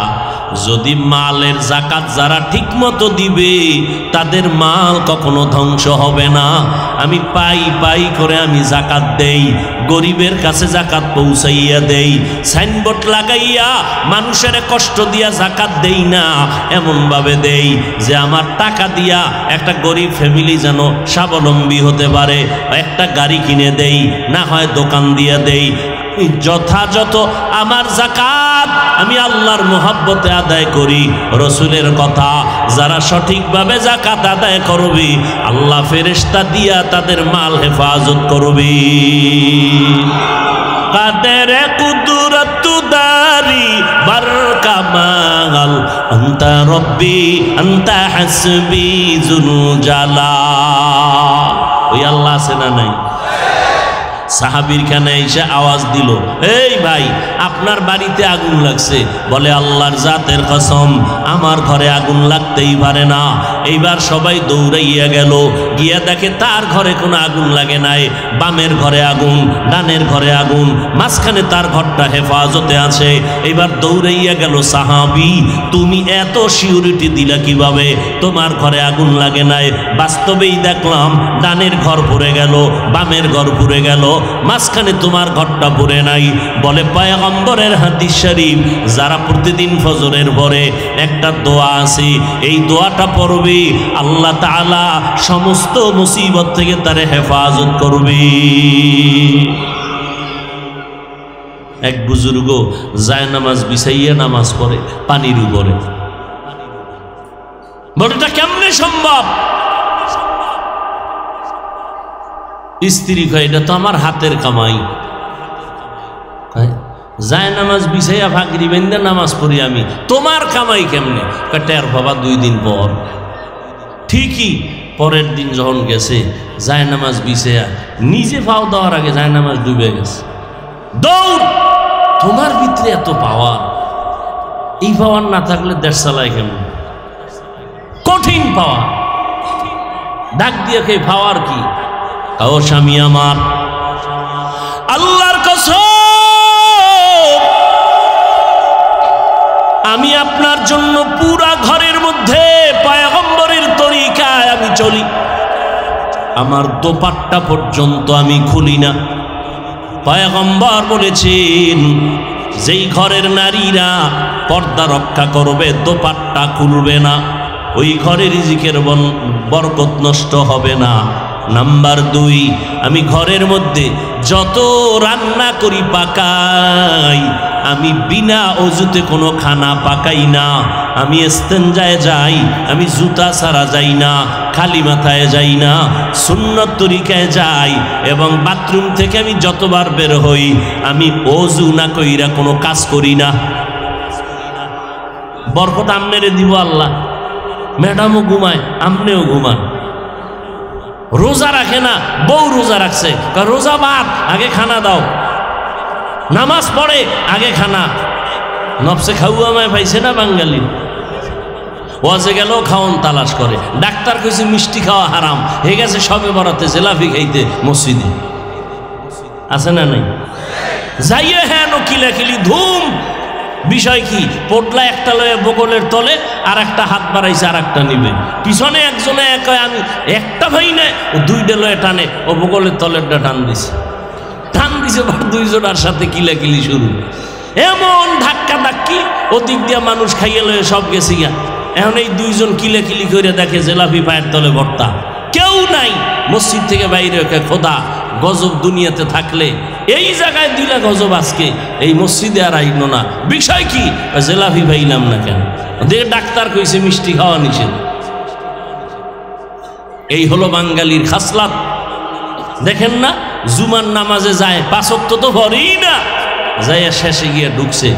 [SPEAKER 1] যদি মালের যাকাত যারা ঠিক মতো দিবে তাদের মাল কখনো ধ্বংস হবে না। আমি পাই পাই করে আমি যাকাত দেই, গরিবের কাছে যাকাত পৌঁছাইয়া দেই, সাইনবোর্ড লাগাইয়া মানুষের কষ্ট দিয়া যাকাত দেই না, এমনভাবে দেই যে আমার টাকা দিয়া একটা গরিব ফ্যামিলি যেন স্বাবলম্বী হতে পারে, একটা গাড়ি কিনে দেই, না হয় দোকান দিয়ে দেই। যথাযথ আমার যাকাত আমি আল্লাহর মোহাব্বতে আদায় করি। রসুলের কথা, যারা সঠিকভাবে যাকাত আদায় করবে আল্লাহ ফেরেশতা দিয়া তাদের মাল হেফাজত করবে। কাদের কুদরত দারি বারকামাল আনতা রব্বি আনতা হাসবি জুনু জালাল। ওই আল্লাহ আছে না নাই? সাহাবীর কানে এসে আওয়াজ দিল, এই ভাই আপনার বাড়িতে আগুন লাগছে। বলে আল্লাহর জাতের কসম আমার ঘরে আগুন লাগতেই পারে না। এইবার সবাই দৌড়াইয়া গেল, গিয়া দেখে তার ঘরে কোনো আগুন লাগে নাই। বামের ঘরে আগুন, ডানের ঘরে আগুন, মাঝখানে তার ঘরটা হেফাজতে আছে। এইবার দৌড়াইয়া গেল, সাহাবী তুমি এত সিউরিটি দিলা কিভাবে? তোমার ঘরে আগুন লাগে নাই। বাস্তবেই দেখলাম ডানের ঘর পুড়ে গেল, বামের ঘর পুড়ে গেল, মাঝখানে তোমার ঘরটা পুড়ে নাই। বলে পয়গম্বরের হাদিস শরীফ, যারা প্রতিদিন ফজরের পরে একটা দোয়া আছে, এই দোয়াটা পড়বে আল্লাহ তাআলা সমস্ত মুসিবত থেকে তারে হেফাজত করবে। এক বুজুর্গ যায় নামাজ বিছাইয়া নামাজ পড়ে পানির উপরে। বলে এটা কেমনে সম্ভব? স্ত্রী কয় এটা তো আমার হাতের কামাই। যায় নামাজ বিছাইয়া ফাঁকরি বেঁধে নামাজ পড়ি আমি, তোমার কামাই কেমনে? টের বাবা 2 দিন পর। ঠিকই পরের দিন যখন গেছে যায় নামাজ বিছাইয়া নিজে পাও দেওয়ার আগে যায় নামাজ ডুবে গেছে। দৌড়! তোমার ভিতরে এত পাওয়ার, এই পাওয়ার না থাকলে দেশ চালায় কেমন? কঠিন পাওয়ার। ডাক দিয়ে কে পাওয়ার কি? ও স্বামী আমার, আল্লাহর কসম আমি আপনার জন্য পুরা ঘরের মধ্যে পয়গম্বরের তরিকায় আমি চলি। আমার দোপাট্টা পর্যন্ত আমি খুলি না। পয়গম্বর বলেছেন যেই ঘরের নারীরা পর্দা রক্ষা করবে, দোপাট্টা খুলবে না, ওই ঘরে রিজিকের বরকত নষ্ট হবে না। নাম্বার 2, আমি ঘরের মধ্যে যত রান্না করি পাকাই, আমি বিনা অজুতে কোনো খানা পাকাই না। আমি ইস্তেঞ্জায় যাই, আমি জুতা ছাড়া যাই না, খালি মাথায় যাই না, সুন্নত তরিকায় যাই। এবং বাথরুম থেকে আমি যতবার বের হই আমি অজু না কইরা কোনো কাজ করি না। বরকত আমনেরে দিব আল্লাহ। ম্যাডামও ঘুমায়, আমনেও ঘুমান। রোজা রাখে না, বউ রোজা রাখছে, রোজা বাদ, আগে খানা দাও। নামাজ পড়ে, আগে খানা। নফসে খাওয়া আমায় পাইছে না বাঙালি। ওয়াজে গেলেও খাওয়ান তালাশ করে। ডাক্তার কইছে মিষ্টি খাওয়া হারাম, হয়ে গেছে সবে বরাতে জেলাফি খাইতে মসজিদে। আছে না নাই? যাইয়ে হ্যাঁ কিলাকিলি ধুম। বিষয় কি? পোটলা একটা লয়ে বগলের তলে, আর একটা হাত বাড়াইছে আর একটা নিবে। পিছনে একজনে আমি একটা ভাই না, ও 2টা লয়ে টানে, ও বগলের তলেরটা টান দিছে। বার 2 জনের সাথে কিলাকিলি শুরু। এমন ধাক্কা ধাক্কি, ওদিক দিয়া মানুষ খাইয়ে লয়ে সব গেছি গা। এখন এই 2 জন কিলাকিলি করে দেখে জেলাপি পায়ের তলে ভর্তা, কেউ নাই। মসজিদ থেকে বাইরে খোদা গজব দুনিয়াতে থাকলে এই জায়গায় দিলা গজব, আজকে এই মসজিদে আর আইনো না। বিষয় কি? জেলাপি পাইলাম না কেন? দেখে ডাক্তার কইছে মিষ্টি খাওয়া নিষেধ। এই হলো বাঙালির খাসলাত। দেখেন না, জুমার নামাজে যায় 5 ওয়াক্ত তো পড়েই না, যাইয়া শেষে গিয়ে ঢুকছে।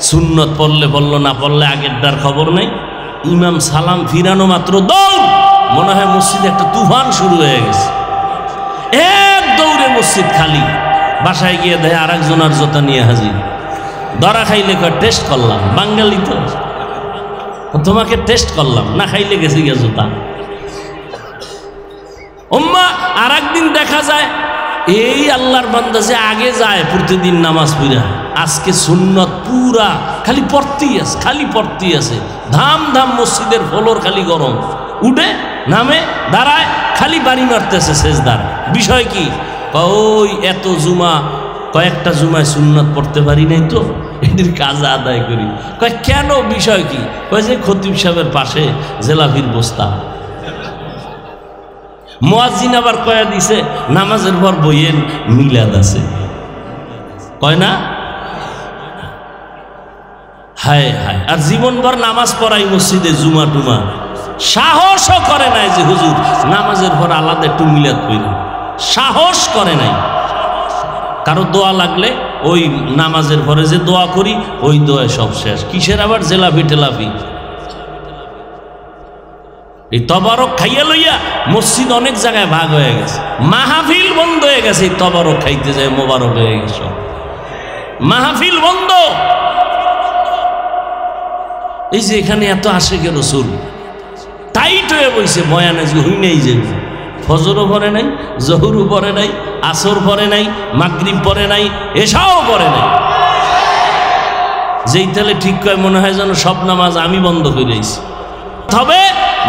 [SPEAKER 1] সুন্নত পড়লে পড়লো, না পড়লে আগেরটার খবর নেই। ইমাম সালাম ফিরানো মাত্র দৌড়। মনে হয় মসজিদে একটা তুফান শুরু হয়ে গেছে। এক দৌড়ে মসজিদ খালি। বাসায় গিয়ে দেয় আর একজনের জোতা নিয়ে হাজির। ধরা খাইলে টেস্ট করলাম, বাঙালি তো, তোমাকে টেস্ট করলাম, না খাইলে গেছি গে জোতা। ওম্মা আর একদিন দেখা যায় এই আল্লাহর বান্দা যে আগে যায় প্রতিদিন নামাজ পড়া, আজকে সুন্নত পুরা খালি পড়তেই আছে, খালি পড়তেই আছে। ধাম ধাম মসজিদের ফ্লোর খালি গরম, উঠে নামে দাঁড়ায় খালি বাড়ি মারতেছে সেজদার। বিষয় কি? ওই এত জুমা, কয়েকটা জুমায় সুন্নত পড়তে পারি নাই তো এটির কাজ আদায় করি। কয় কেন, বিষয় কি? কয় যে খতিব সাহেবের পাশে জেলাভির বস্তা। মুয়াজ্জিন আবার কয়া দিছে নামাজের পর বইয়ের মিলাদ আছে, কয় না? হায় হায়, আর জীবনভর নামাজ পড়াই মসজিদে জুমা টুমা, সাহসও করে নাই যে হুজুর নামাজের পর আলাদা একটু মিলাদ করি, সাহস করে নাই। কারো দোয়া লাগলে ওই নামাজের পরে যে দোয়া করি ওই দোয়ায় সব শেষ। কিসের আবার জেলাফি টেলাফি? এই তবারক খাইয়া লইয়া মসজিদ অনেক জায়গায় ভাগ হয়ে গেছে, মাহফিল বন্ধ হয়ে গেছে। এই তবারক খাইতে যায় মোবারক হয়ে গেছে, মাহফিল বন্ধ। এই যে এখানে এত আশিকে রাসূল টাইট হয়ে বইছে বয়ানে, যে হই নাই, যে ফজরও পড়ে নাই, জহুরও পড়ে নাই, আসর পড়ে নাই, মাগরিব পড়ে নাই, এশাও পড়ে নাই। যেই তাহলে ঠিক কয় মনে হয় যেন সব নামাজ আমি বন্ধ করে দিয়েছি। তবে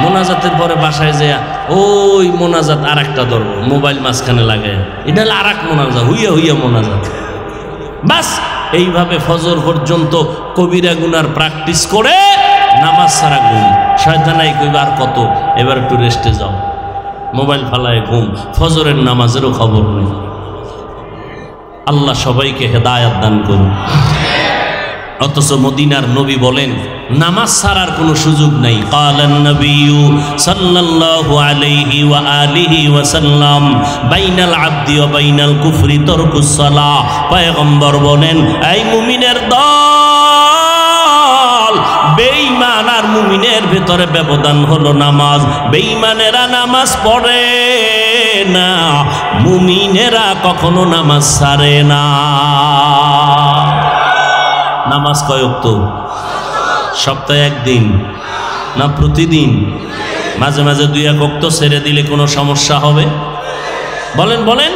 [SPEAKER 1] মোনাজাতের পরে বাসায় যায় ওই মোনাজাত আর একটা ধরবো, মোবাইল মাঝখানে লাগে, এটা হলো আর এক মোনাজাত, হইয়া হইয়া মোনাজাত। বাস এইভাবে ফজর পর্যন্ত কবিরা গুনার প্র্যাকটিস করে নামাজ ছাড়া ঘুম। শয়তানাই কইবা আর কত, এবার একটু রেস্টে যাও, মোবাইল ফালায় ঘুম, ফজরের নামাজেরও খবর নেই। আল্লাহ সবাইকে হেদায়াত দান করুন। অথচ মদিনার নবী বলেন নামাজ ছাড়ার কোনো সুযোগ নাই। কালান নবিয়্যু সাল্লাল্লাহু আলাইহি ওয়া আলিহি ওয়া সাল্লাম বাইনাল আবদি ওয়া বাইনাল কুফরি তারকুস সালাহ। পয়গম্বর বলেন, এই মুমিনের দল, বেঈমান আর মুমিনের ভেতরে ব্যবধান হলো নামাজ। বেঈমানেরা নামাজ পড়ে না, মুমিনেরা কখনো নামাজ ছাড়ে না। নামাজ কয় ওয়াক্ত? সপ্তাহে একদিন না প্রতিদিন? মাঝে মাঝে দুই এক ওয়াক্ত ছেড়ে দিলে কোনো সমস্যা হবে? বলেন বলেন।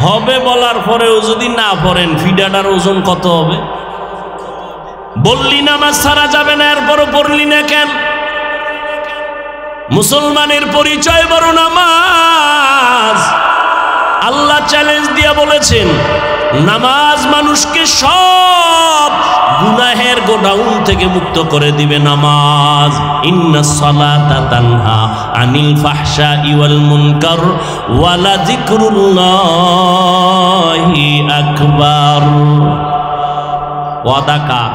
[SPEAKER 1] হবে বলার পরেও যদি না পড়েন, ফিডাটার ওজন কত হবে? বললি নামাজ ছাড়া যাবে না, এরপরও পড়লি না কেন? মুসলমানের পরিচয় বড় নামাজ। আল্লাহ চ্যালেঞ্জ দিয়া বলেছেন, নামাজ মানুষকে সব গুনাহের গোডাউন থেকে মুক্ত করে দিবে। নামাজ ইন্নাস সালাতা তানহা আনিল ফাহশাই ওয়াল মুনকার ওয়া লাযিকরুল্লাহি আকবার। ওয়াদা কার?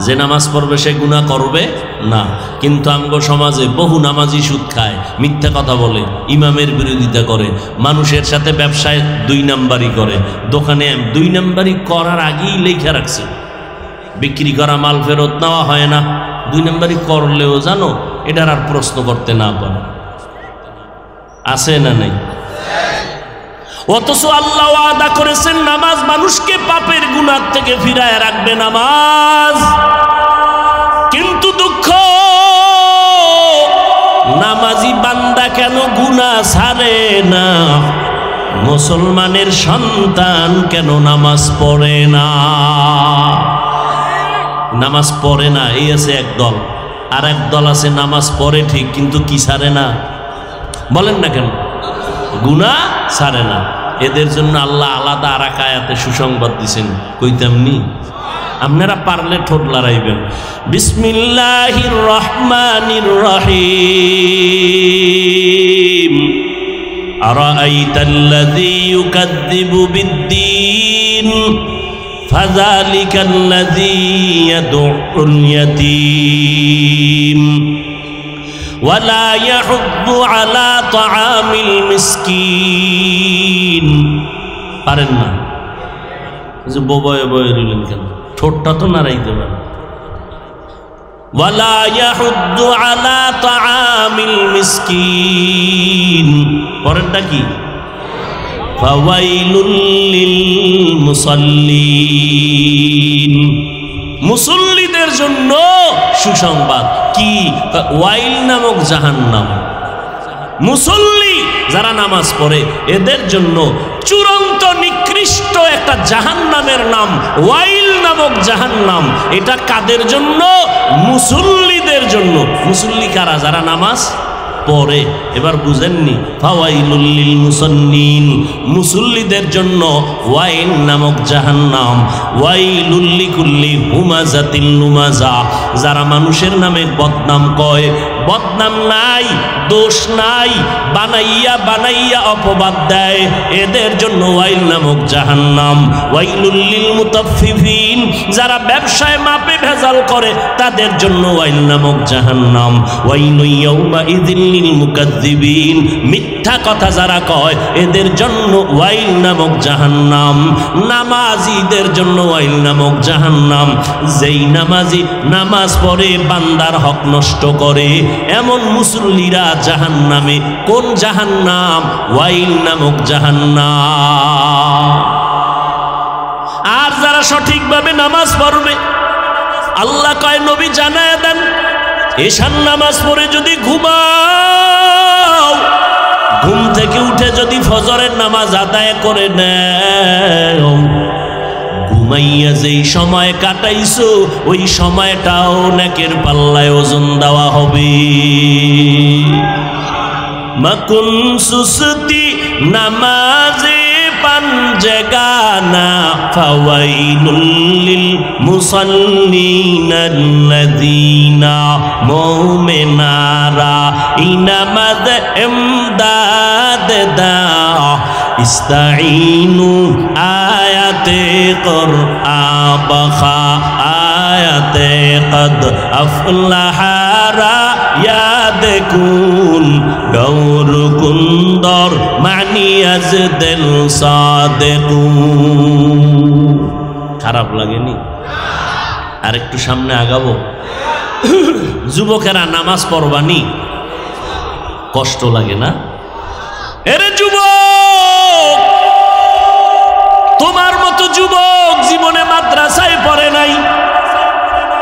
[SPEAKER 1] যে নামাজ পড়বে সে গুনাহ করবে না। কিন্তু আমগো সমাজে বহু নামাজি সুদ খায়, মিথ্যা কথা বলে, ইমামের বিরোধিতা করে, মানুষের সাথে ব্যবসায় 2 নাম্বারি করে, দোকানে 2 নাম্বারি করার আগেই লেখা রাখছে বিক্রি করা মাল ফেরত নেওয়া হয় না। 2 নাম্বারি করলেও জানো এটার আর প্রশ্ন করতে না পারে। আছে না নাই? অথচ আল্লাহ ওয়াদা করেছেন নামাজ মানুষকে পাপের গুনাহ থেকে ফিরায় রাখবে। নামাজ, কিন্তু দুঃখ, নামাজি বান্দা কেন গুনাহ ছাড়ে না? মুসলমানের সন্তান কেন নামাজ পড়ে না? নামাজ পড়ে না এই আছে এক দল, আর এক দল আছে নামাজ পড়ে ঠিক কিন্তু কি ছাড়ে না? বলেন না কেন? গুনাহ ছাড়ে না। এদের জন্য আল্লাহ আলাদা আর এক আয়াতে সুসংবাদ দিছেন, কইতামনি? আপনারা পারলে ঠোঁট লড়াইবেন। বিসমিল্লাহির রহমানির রহিম। আরাআইতাল্লাযী ইউকাযযিবু বিদ্দীন ফাযালিকাল্লাযী ইয়াদউল ইয়াতীম ওয়ালা ইয়াহুদ্দু আলা তাআমিল মিসকিন। পারেন না? যে বয়ে বয়ে রইলেন কেন? ঠোঁটটা তো নাড়াইতে পারেন। ওয়ালা ইয়াহুদ্দু আলা তাআমিল মিসকিন, পরেরটা কি? ফাওয়াইলুল লিল মুসাল্লিন, মুসল্লিদের জন্য সুসংবাদ। কি? ওয়াইল নামক জাহান্নাম। মুসল্লি যারা নামাজ পড়ে এদের জন্য চূড়ান্ত নিকৃষ্ট একটা জাহান্নামের নাম ওয়াইল নামক জাহান্নাম। এটা কাদের জন্য? মুসল্লিদের জন্য। মুসল্লি কারা? যারা নামাজ পড়ে। এবার বুঝেননি? ফাওয়াইলুল লিল মুসাল্লিন, মুসল্লিদের জন্য ওয়াইল নামক জাহান্নাম। ওয়াইলুল লিকুল্লি হুমাজাতিল লুমাজা, যারা মানুষের নামে বদনাম কয়, বদনাম নাই, দোষ নাই, বানাইয়া বানাইয়া অপবাদ দেয়, এদের জন্য ওয়াইল নামক জাহান্নাম। ওয়াইলুল লিল মুতাফফিফিন, যারা ব্যবসায় মাপে ভেজাল করে তাদের জন্য ওয়াইল নামক জাহান্নাম। ওয়াইলু ইয়াউমা ইযিল লিল মুকাজ্জিবিন, মিথ্যা কথা যারা কয় এদের জন্য ওয়াইল নামক জাহান্নাম। নামাজীদের জন্য ওয়াইল নামক জাহান্নাম। যেই নামাজি নামাজ পড়ে বান্দার হক নষ্ট করে এমন মুসল্লিরা জাহান্নামে। কোন জাহান্নাম? ওয়াইল নামক জাহান্নাম। আর যারা সঠিকভাবে নামাজ পড়বে, আল্লাহ কয় নবী জানায় দেন, এশার নামাজ পড়ে যদি ঘুমাও, ঘুম থেকে উঠে যদি ফজরের নামাজ আদায় করে নেও, ঘুমাইয়া যেই সময় কাটাইছো ওই সময়টাও নেকের পাল্লায় ওজন দেওয়া হবে। মাকুন সুস্তি নামাজে পাঞ্জেগানা ফাওয়াইলুল লিল মুসাল্লিনাল্লাযীনা মুমিনারা ইনামাদ ইমদাদ দা ইস্তাঈনু আয়াতে কুরআবখা আয়াতে কদ আফলাহারা ইয়াদকুন গৌর কুন্দর মানিয়াজ দিল সাদেকুন। খারাপ লাগেনি? আর একটু সামনে আগাবো। যুবকেরা নামাজ পড়বানি, কষ্ট লাগে না? এরে যুবক, তোমার মতো যুবক জীবনে মাদ্রাসায় পড়ে নাই,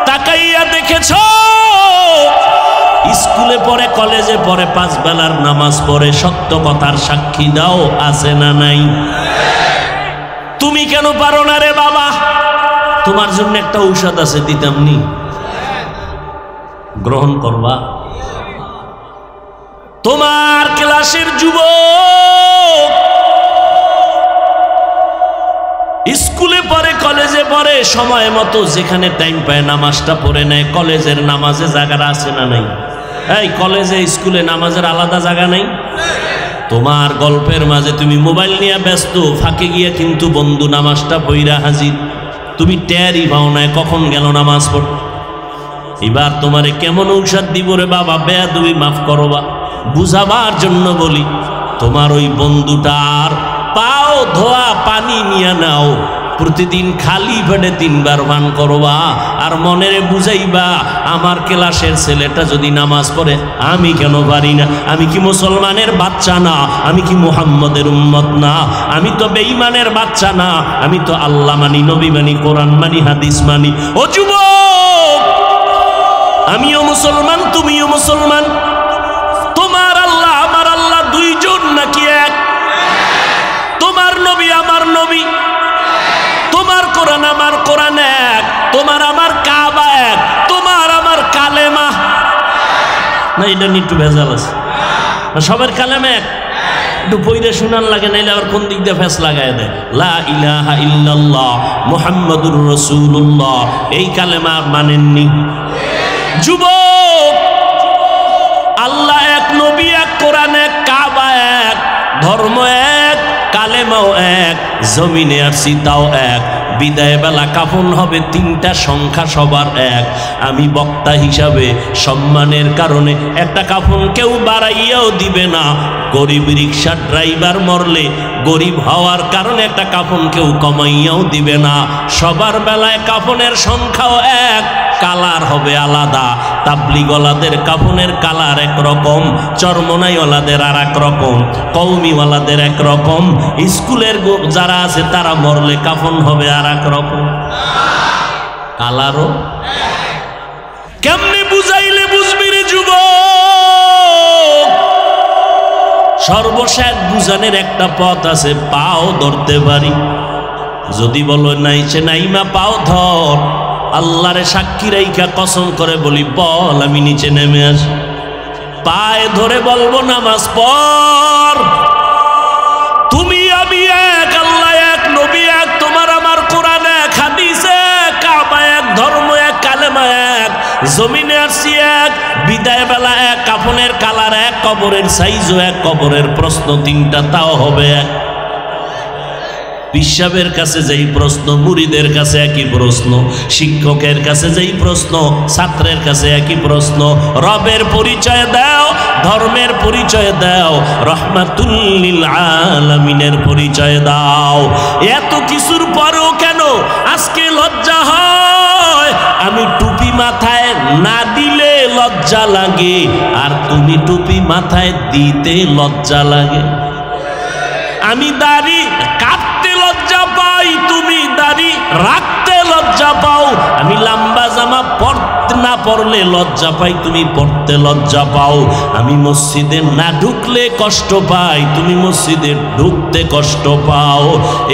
[SPEAKER 1] তাকাইয়া দেখেছ? স্কুলে পড়ে, কলেজে পড়ে, 5 বেলার নামাজ পড়ে, সত্য কথার সাক্ষী দাও, আছে না নাই? তুমি কেন পারো না রে বাবা? তোমার জন্য একটা ঔষধ আছে, দিতাম নি? গ্রহণ করবা? তোমার ক্লাসের যুবক স্কুলে পড়ে, কলেজে পড়ে, সময় মতো যেখানে টাইম পায় নামাজটা পড়ে নেয়। কলেজের নামাজে জায়গা আছে না নাই? এই কলেজে স্কুলে নামাজের আলাদা জায়গা নাই? তোমার গল্পের মাঝে তুমি মোবাইল নিয়ে ব্যস্ত, ফাঁকে গিয়ে কিন্তু বন্ধু নামাজটা পইরা হাজির, তুমি টেরই পাও না কখন গেল নামাজ পড়। এবার তোমারে কেমন ঔষধ দিব রে বাবা? বেয়াদবি মাফ করবা, বুঝাবার জন্য বলি। তোমার ওই বন্ধুটার পাও ধোয়া পানি নিয়ে নাও, প্রতিদিন খালি পেটে 3 বার পান করবা, আর মনেরে বুঝাইবা আমার ক্লাসের ছেলেটা যদি নামাজ পড়ে আমি কেন পারি না? আমি কি মুসলমানের বাচ্চা না? আমি কি মুহাম্মদের উম্মত না? আমি তো বেঈমানের বাচ্চা না? আমি তো আল্লাহ মানি, নবী মানি, কোরআন মানি, হাদিস মানি। ও যুবক, আমিও মুসলমান, তুমিও মুসলমান। তোমার আল্লাহ আমার আল্লাহ দুইজন নাকি এক? তোমার নবী আমার নবী, তোমার কোরআন আমার কোরআন এক, তোমার আমার কাবা এক, তোমার আমার কালেমা না? এটা নিয়ে একটু ভেজাল আছে। সবার কালেমা এক, একটু পইরে শোনার লাগে, নাইলে আবার কোন দিক দিয়ে ফেস লাগায় দেয়। লা ইলাহা ইল্লাল্লাহ মুহাম্মাদুর রাসূলুল্লাহ, এই কালেমা মানেননি? যুবক, আল্লাহ এক, নবী এক, কোরআন এক, কাবা এক, ধর্ম এক, কালেমাও এক, জমিনে আসছি তাও এক। বিদায় বেলা কাফন হবে 3টা সংখ্যা সবার এক। আমি বক্তা হিসাবে সম্মানের কারণে একটা কাফন কেউ বাড়াইয়াও দিবে না। গরিব রিক্সার ড্রাইভার মরলে গরিব হওয়ার কারণে একটা কাফন কেউ কমাইয়াও দিবে না। সবার বেলায় কাফনের সংখ্যাও এক, কালার হবে আলাদা। তাবলিগওয়ালাদের কাফনের কালার একরকম, চরমনাইওয়ালাদের আর এক রকম, কওমিওয়ালাদের একরকম, স্কুলের যারা আছে তারা মরলে কাফন হবে আর এক রকম, কালারও। কেমনে বুঝাইলে বুঝবি রে যুবক? সর্বশেষ বুঝানের একটা পথ আছে, পাও ধরতে পারি। যদি বলো নাই সে নাইমা পাও ধর, আল্লাহরে সাক্ষী রাইখা কসম করে বলি বল আমি নিচে নেমে আসি। পায়ে ধরে বলবো নামাজ পড়, তুমি আমি এক, আল্লাহ এক, নবী এক, তোমার আমার কোরআন এক, হাদিস এক, কাবা এক, ধর্ম এক, কালেমা এক, জমিনে আসছি এক, বিদায় বেলা এক, কাফনের কালার এক, কবরের সাইজও এক, কবরের প্রশ্ন তিনটা তাও হবে এক। পিসাবের কাছে যেই প্রশ্ন, মুরিদের কাছে একই প্রশ্ন, শিক্ষকের কাছে যেই প্রশ্ন, ছাত্রের কাছে একই প্রশ্ন। রবের পরিচয় দাও, ধর্মের পরিচয় দাও, রহমাতুল লিল আলামিনের পরিচয় দাও। এত কিছুর পরেও কেন আজকে লজ্জা হয়? আমি টুপি মাথায় না দিলে লজ্জা লাগে, আর তুমি টুপি মাথায় দিতে লজ্জা লাগে। আমি দাড়ি কাটতে লজ্জা পাই, তুমি দাড়ি রাখতে লজ্জা পাও। আমি লম্বা জামা পরতে না পরলে লজ্জা পাই, তুমি পরতে লজ্জা পাও। আমি মসজিদে না ঢুকলে কষ্ট পাই, তুমি মসজিদে ঢুকতে কষ্ট পাও।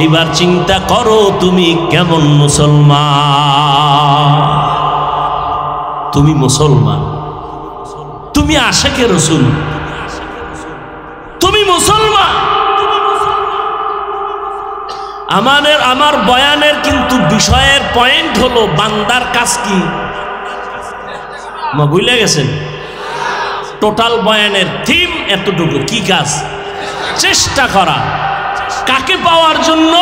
[SPEAKER 1] এইবার চিন্তা করো তুমি কেমন মুসলমান? তুমি মুসলমান, তুমি আশিকে রাসূল, তুমি মুসলমান। আমার বয়ানের কিন্তু বিষয়ের পয়েন্ট হলো বান্দার কাজ কি ভুলে গেছেন? টোটাল বয়ানের থিম এতটুকু, কি কাজ? চেষ্টা করা। কাকে পাওয়ার জন্য?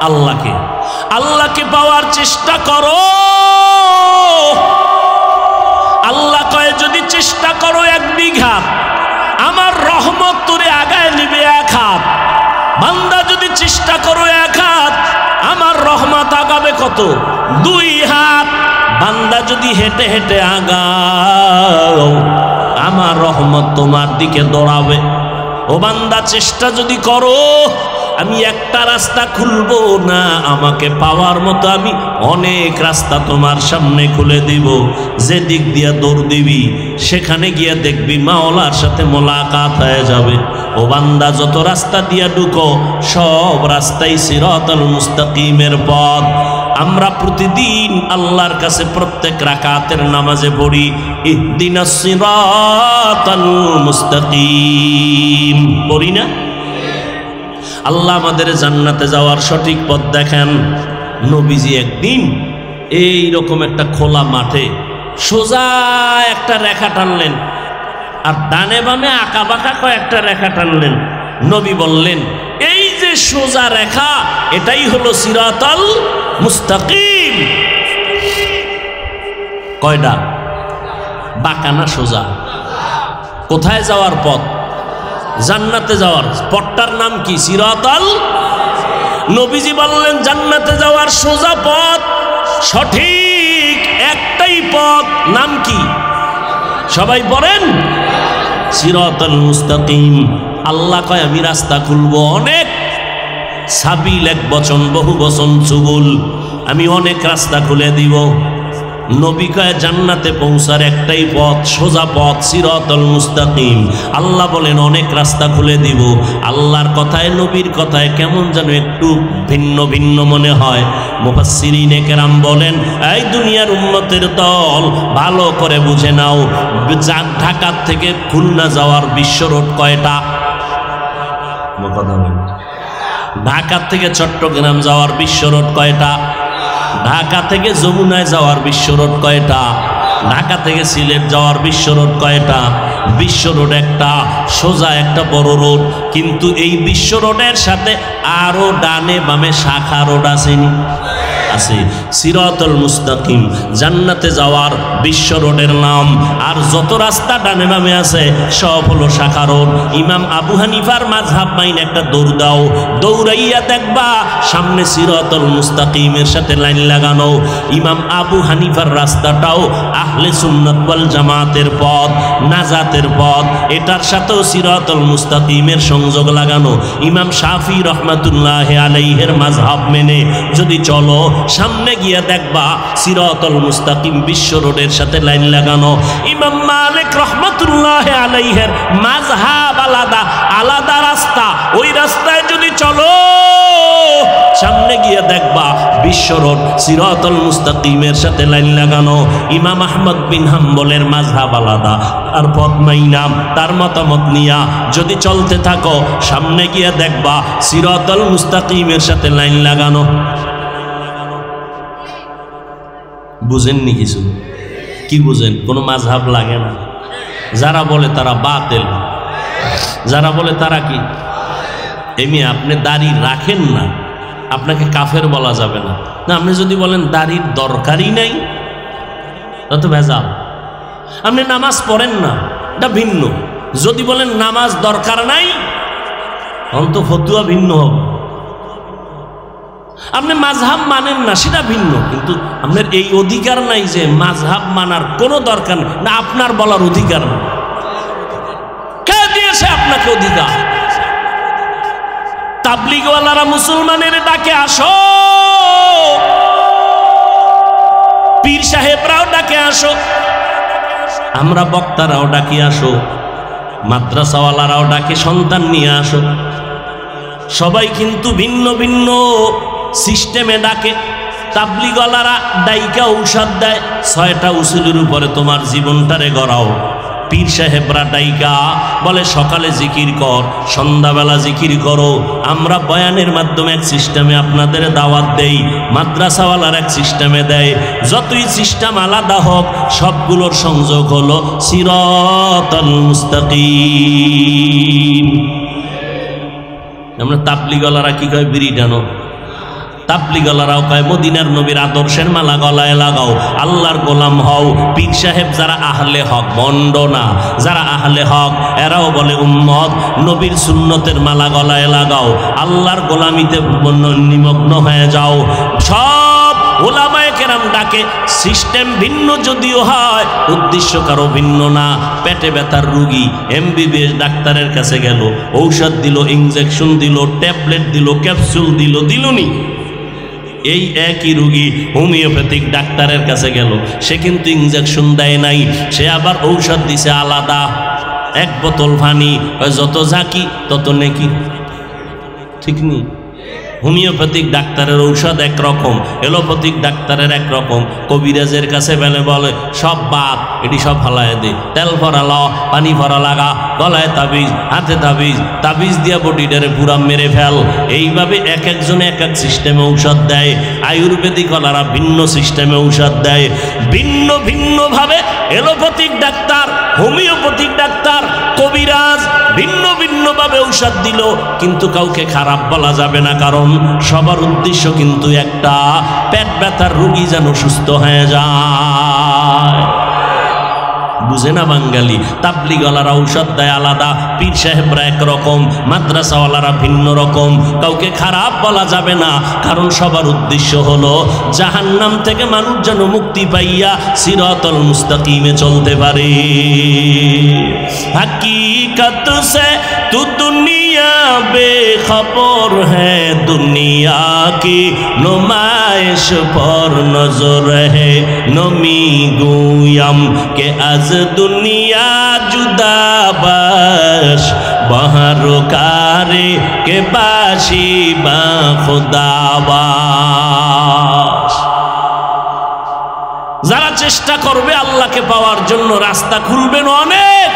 [SPEAKER 1] আল্লাহকে। আল্লাহকে পাওয়ার চেষ্টা করো। আল্লাহ কয় যদি চেষ্টা করো 1 বিঘা, আমার রহমত তোরে আগায় নিবে 1 হাত। বান্দা যদি চেষ্টা করো 1 হাত, আমার রহমত আগাবে কত? 2 হাত। বান্দা যদি হেঁটে হেঁটে আগাও, আমার রহমত তোমার দিকে দৌড়াবে। ও বান্দা চেষ্টা যদি করো, আমি একটা রাস্তা খুলবো না, আমাকে পাওয়ার মতো আমি অনেক রাস্তা তোমার সামনে খুলে দিব। যে দিক দিয়ে দৌড় দিবি সেখানে গিয়ে দেখবি মাওলার সাথে মোলাকাত হয়ে যাবে। ও বান্দা যত রাস্তা দিয়া ঢুকো সব রাস্তাই সিরাতাল মুস্তাকিমের পথ। আমরা প্রতিদিন আল্লাহর কাছে প্রত্যেক রাকাতের নামাজে পড়ি ইহদিনাস সিরাতাল মুস্তাকিম, পড়ি না? আল্লাহ আমাদের জান্নাতে যাওয়ার সঠিক পথ দেখান। নবীজি একদিন এই রকম একটা খোলা মাঠে সোজা একটা রেখা টানলেন, আর ডানে বামে আঁকা বাঁকা কয়েকটা রেখা টানলেন। নবী বললেন এই যে সোজা রেখা, এটাই হলো সিরাতাল মুস্তাকিম। কয়টা? বাঁকা না সোজা? কোথায় যাওয়ার পথ? জান্নাতে যাওয়ার পথটার নাম কি? সিরাতাল। নবীজি বললেন জান্নাতে যাওয়ার সোজা পথ, সঠিক একটাই পথ, নাম কি? সবাই বলেন সিরাতাল মুস্তাকিম। আল্লাহ কয় আমি রাস্তা খুলবো অনেক। সাবিল এক বচন, বহু বচন সুবুল, আমি অনেক রাস্তা খুলে দিব। নবী কয় জান্নাতে পৌঁছার একটাই পথ, সোজা পথ, সিরাতাল মুস্তাকিম। আল্লাহ বলেন অনেক রাস্তা খুলে দিব। আল্লাহর কথায় নবীর কথায় কেমন যেন একটু ভিন্ন ভিন্ন মনে হয়। মুফাসসিরিনে কেরাম বলেন এই দুনিয়ার উম্মতের দল ভালো করে বুঝে নাও, ঢাকা থেকে খুলনা যাওয়ার বিশ্ব রোড কয়টা? ঢাকা থেকে চট্টগ্রাম যাওয়ার বিশ্ব রোড কয়টা? ঢাকা থেকে যমুনায় যাওয়ার বিশ্ব রোড কয়টা? ঢাকা থেকে সিলেট যাওয়ার বিশ্ব রোড কয়টা? বিশ্ব রোড একটা, সোজা একটা বড় রোড। কিন্তু এই বিশ্ব রোডের সাথে আরো ডানে বামে শাখা রোড আসেনি? আছে। সিরাতাল মুস্তাকিম জান্নাতে যাওয়ার বিশ্ব রোডের নাম। আর যত রাস্তা ডানে বামে আছে সব হলো শাখা রোড। ইমাম আবু হানিফার মাযহাব মাইন একটা দৌড় দাও, দৌড়াইয়া দেখবা সামনে সিরাতাল মুস্তাকিমের সাথে লাইন লাগানো। ইমাম আবু হানিফার রাস্তাটাও আহলে সুন্নাত ওয়াল জামাতের পথ, নাজাতের পথ, এটার সাথেও সিরাতাল মুস্তাকিমের সংযোগ লাগানো। ইমাম শাফি রহমাতুল্লাহি আলাইহির মাযহাব মেনে যদি চলো সামনে গিয়ে দেখবা সিরাতুল মুস্তাকিম বিশ্ব রোডের সাথে লাইন লাগানো। ইমাম মালিক রহমাতুল্লাহ আলাইহির মাযহাব আলাদা, আলাদা রাস্তা। ওই রাস্তায় যদি চলো সামনে গিয়ে দেখবা বিশ্ব রোড সিরাতুল মুস্তাকিমের সাথে লাইন লাগানো। ইমাম আহমদ বিন হাম্বলের মাযহাব আলাদা, আর পথ মাইনাম তার মতামত নিয়া যদি চলতে থাকো সামনে গিয়ে দেখবা সিরাতুল মুস্তাকিমের সাথে লাইন লাগানো। বুঝেননি কিছু? কি বুঝেন? কোনো মাযহাব লাগে না। যারা বলে তারা বাতিল, যারা বলে তারা কি এমনি। আপনি দাড়ি রাখেন না, আপনাকে কাফের বলা যাবে না। না, আপনি যদি বলেন দাড়ির দরকারই নাই, তত ভেজাল। আপনি নামাজ পড়েন না, এটা ভিন্ন। যদি বলেন নামাজ দরকার নাই, অন্ত ফতুয়া ভিন্ন হবে। আপনি মাযহাব মানেন না, সেটা ভিন্ন। কিন্তু আপনার এই অধিকার নাই যে মাযহাব মানার কোনো দরকার নেই, না আপনার বলার অধিকার নেই। কে দিয়েছে আপনাকে অধিকার? তাবলীগওয়ালারা মুসলমানের ডাকে আসো, পীর সাহেবরাও ডাকে আসো, আমরা বক্তারাও ডাকি আসো, মাদ্রাসাওয়ালারাও ডাকে সন্তান নিয়ে আসো। সবাই কিন্তু ভিন্ন ভিন্ন সিস্টেমে ডাকে। তাবলীগওয়ালারা ডাইকা ঔষধ দেয়, 6টা উসুলের উপরে তোমার জীবনটারে গড়াও। পীর সাহেবরা ডাইকা বলে সকালে জিকির কর, সন্ধ্যাবেলা জিকির করো। আমরা বয়ানের মাধ্যমে এক সিস্টেমে আপনাদের দাওয়াত দেই, মাদ্রাসাওয়ালার এক সিস্টেমে দেয়। যতই সিস্টেম আলাদা হোক, সবগুলোর সংযোগ হলো সিরাতুল মুস্তাকিম। আমরা তাবলীগওয়ালারা কি কয়? বিড়ি টানো। তাবলীগওয়ালারাও কয় মদিনার নবীর আদর্শের মালা গলায় লাগাও, আল্লাহর গোলাম হও। পীর সাহেব যারা আহলে হক, ভণ্ড না, যারা আহলে হক এরাও বলে উম্মত নবীর সুন্নতের মালা গলায় লাগাও, আল্লাহর গোলামিতে নিমগ্ন হয়ে যাও। সব ওলামায়ে কেরাম ডাকে। সিস্টেম ভিন্ন যদিও হয়, উদ্দেশ্য কারো ভিন্ন না। পেটে ব্যথার রুগী MBBS ডাক্তারের কাছে গেল, ঔষধ দিল, ইনজেকশন দিল, ট্যাবলেট দিল, ক্যাপসুল দিল, দিলনি। এই একই রুগী হোমিওপ্যাথিক ডাক্তারের কাছে গেল, সে কিন্তু ইনজেকশন দেয় নাই, সে আবার ঔষধ দিছে আলাদা। এক বোতল পানি, যত ঝাঁকি তত নেকি, ঠিক নেই? হোমিওপ্যাথিক ডাক্তারের ঔষধ একরকম, এলোপ্যাথিক ডাক্তারের একরকম। কবিরাজের কাছে বলে সব বাদ, এটি সব ফালায় দে, তেল ভরা ল, পানি ভরা লাগা, গলায় তাবিজ, হাতে তাবিজ, তাবিজ দিয়া বডিটারে পুরা মেরে ফেল। এইভাবে এক একজনে এক এক সিস্টেমে ঔষধ দেয়। আয়ুর্বেদিক ওয়ালারা ভিন্ন সিস্টেমে ঔষধ দেয়, ভিন্ন ভিন্নভাবে। এলোপ্যাথিক ডাক্তার, হোমিওপ্যাথিক ডাক্তার, কবিরাজ ভিন্ন ভিন্নভাবে ঔষধ দিল, কিন্তু কাউকে খারাপ বলা যাবে না, কারণ সবার উদ্দেশ্য কিন্তু একটা, পেট ব্যথার রোগী যেন সুস্থ হয়ে যায়। বুঝে না বাঙালি? তাবলীগওয়ালারা ঔষধ দেয় আলাদা, পীর সাহেবরা একরকম, মাদ্রাসাওয়ালারা ভিন্ন রকম। কাউকে খারাপ বলা যাবে না, কারণ সবার উদ্দেশ্য হলো জাহান্নাম থেকে মানুষ যেন মুক্তি পাইয়া সিরাতুল মুস্তাকিমে চলতে পারে। हकीकत से तू दुनिया बेखबर है, दुनिया की नुमाइश पर नजर है। नमी गुयम के आज दुनिया जुदा बाश, बहर कारे के बाशी बा खुदाबाश। যারা চেষ্টা করবে আল্লাহকে পাওয়ার জন্য, রাস্তা খুলবেন অনেক।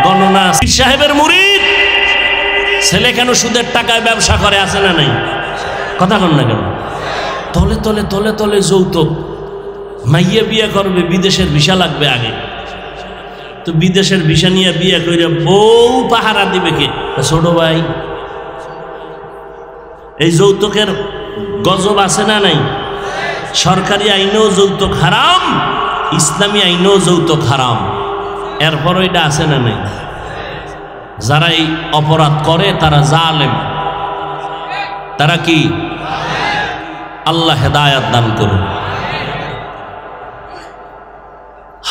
[SPEAKER 1] গণনা পীর সাহেবের মুরিদ ছেলে কেন সুদের টাকায় ব্যবসা করে, আছে না নাই? কথা কন না কেন? তলে তলে তলে তলে যৌতুক। মাইয়া বিয়ে করবে, বিদেশের ভিসা লাগবে আগে, তো বিদেশের ভিসা নিয়ে বিয়ে করে বউ পাহারা দিবে কে? ছোট ভাই। এই যৌতুকের গজব আছে না নাই? সরকারি আইনেও যৌতুক হারাম, ইসলামী আইনেও যৌতুক হারাম। এরপর এটা আছে না নাই? যারা এই অপরাধ করে তারা জালেম, তারা কি? আল্লাহ হেদায়াত দান করুন।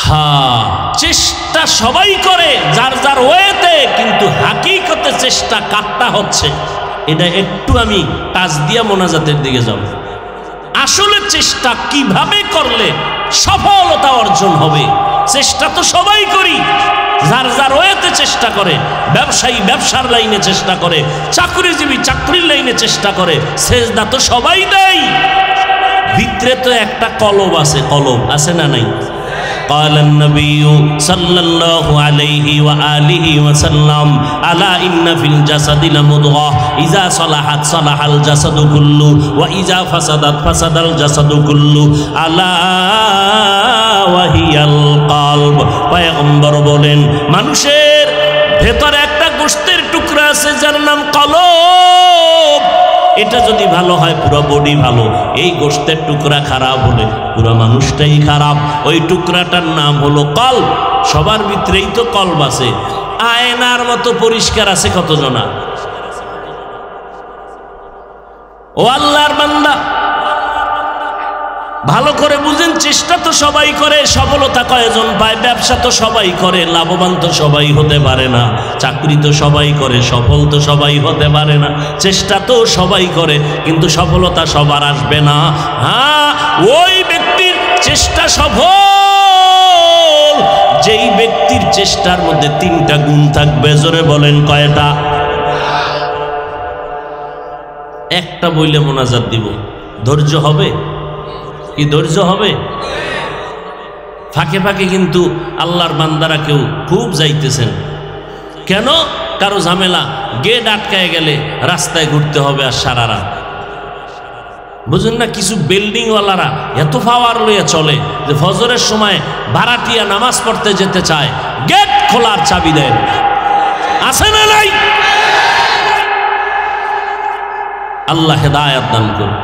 [SPEAKER 1] হ্যাঁ, চেষ্টা সবাই করে যার যার ওয়েতে, কিন্তু হাকিকতে চেষ্টা কাটটা হচ্ছে। এটা একটু আমি কাজ দিয়া মোনাজাতের দিকে যাব। আসলে চেষ্টা কিভাবে করলে সফলতা অর্জন হবে। চেষ্টা তো সবাই করি, যার যার ওয়েতে চেষ্টা করে, ব্যবসায়ী ব্যবসার লাইনে চেষ্টা করে, চাকরিজীবী চাকরির লাইনে চেষ্টা করে, সেজদা তো সবাই দেয়। ভিতরে তো একটা কলব আছে, কলব আছে না নাই? قال النبي صلى الله عليه وآله وسلم ألا إن في الجسد لمضغة إذا صلحت صلح الجسد كله وإذا فسدت فسد الجسد كله ألا وهي القلب। পয়গম্বর বলেন মানুষের ভেতরে একটা গোশতের টুকরা আছে যার নাম কলব। এটা যদি ভালো হয় পুরো বডি ভালো, এই গোশতের টুকরা খারাপ হলে পুরো মানুষটাই খারাপ। ওই টুকরাটার নাম হলো কলব। সবার ভিতরেই তো কলব আছে, আয়নার মতো পরিষ্কার আছে কতজনা? ও আল্লাহর বান্দা, ভালো করে বুঝেন, চেষ্টা তো সবাই করে, সফলতা কয়জন পায়? ব্যবসা তো সবাই করে, লাভবান তো সবাই হতে পারে না। চাকরি তো সবাই করে, সফল তো সবাই হতে পারে না। চেষ্টা তো সবাই করে, কিন্তু সফলতা সবার আসবে না। হ্যাঁ, ওই ব্যক্তির চেষ্টা সফল যেই ব্যক্তির চেষ্টার মধ্যে তিনটা গুণ থাকবে। জোরে বলেন কয়টা? একটা বইলে মোনাজাত দিব, ধৈর্য হবে কি? ধৈর্য হবে? ফাঁকে ফাঁকে কিন্তু আল্লাহর বান্দারা কেউ খুব যাইতেছেন। কেন? কারো ঝামেলা, গেট আটকায় গেলে রাস্তায় ঘুরতে হবে আর সারা রাত। বুঝুন না, কিছু বিল্ডিংওয়ালারা এত পাওয়ার লইয়া চলে যে ফজরের সময় ভাড়াটিয়া নামাজ পড়তে যেতে চায়, গেট খোলার চাবি দেন। আছে না নাই? আল্লাহ হেদায়েত দান করুন।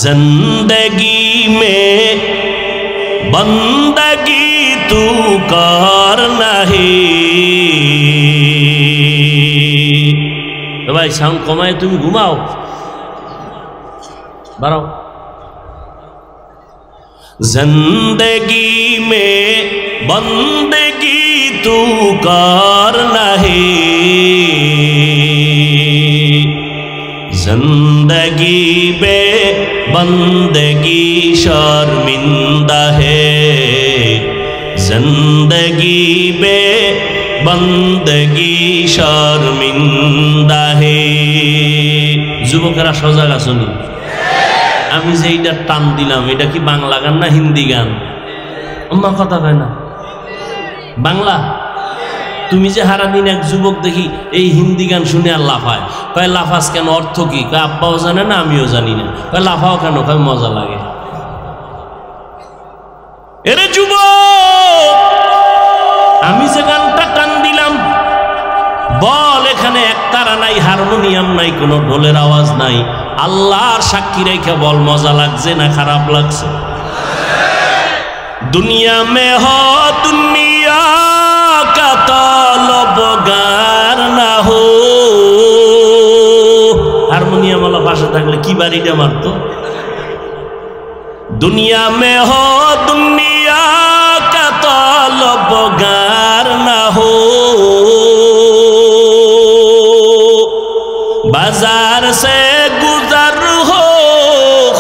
[SPEAKER 1] जिंदगी में बंदगी तू कर नहीं। तो भाई साउंड कमाए, तुम घुमाओ, बढ़ाओ। जिंदगी में बंदगी तू कर नहीं, जिंदगी बे बंदगी शर्मिंदा है, जिंदगी बे बंदगी शर्मिंदा है। যুবকেরা সজাগ আসুনি? আমি যে এইটা টান দিলাম, এটা কি বাংলা গান না হিন্দি গান? অন্য কথা কয় না, বাংলা। তুমি যে হারাদিন এক যুবক দেখি এই হিন্দি গান শুনে আর লাফায়, কয় লাফাস কেন? অর্থ কি? কয় আব্বাও জানে না, আমিও জানি না। কয় লাফাও কেন? কয় মজা লাগে। এরে যুবক, আমি যে গানটা টান দিলাম, বল এখানে একতারা নাই, হারমোনিয়াম নাই, কোনো ঢোলের আওয়াজ নাই, আল্লাহর সাক্ষী রেখে বল মজা লাগছে না খারাপ লাগছে? দুনিয়া মে হো দুনিয়া का तलबगार ना हो। हारमोनियम वाला पाशे থাকলে কি বাড়িটা মারতো? दुनिया में हो दुनिया का तलबगार ना हो, बाजार से गुजर हो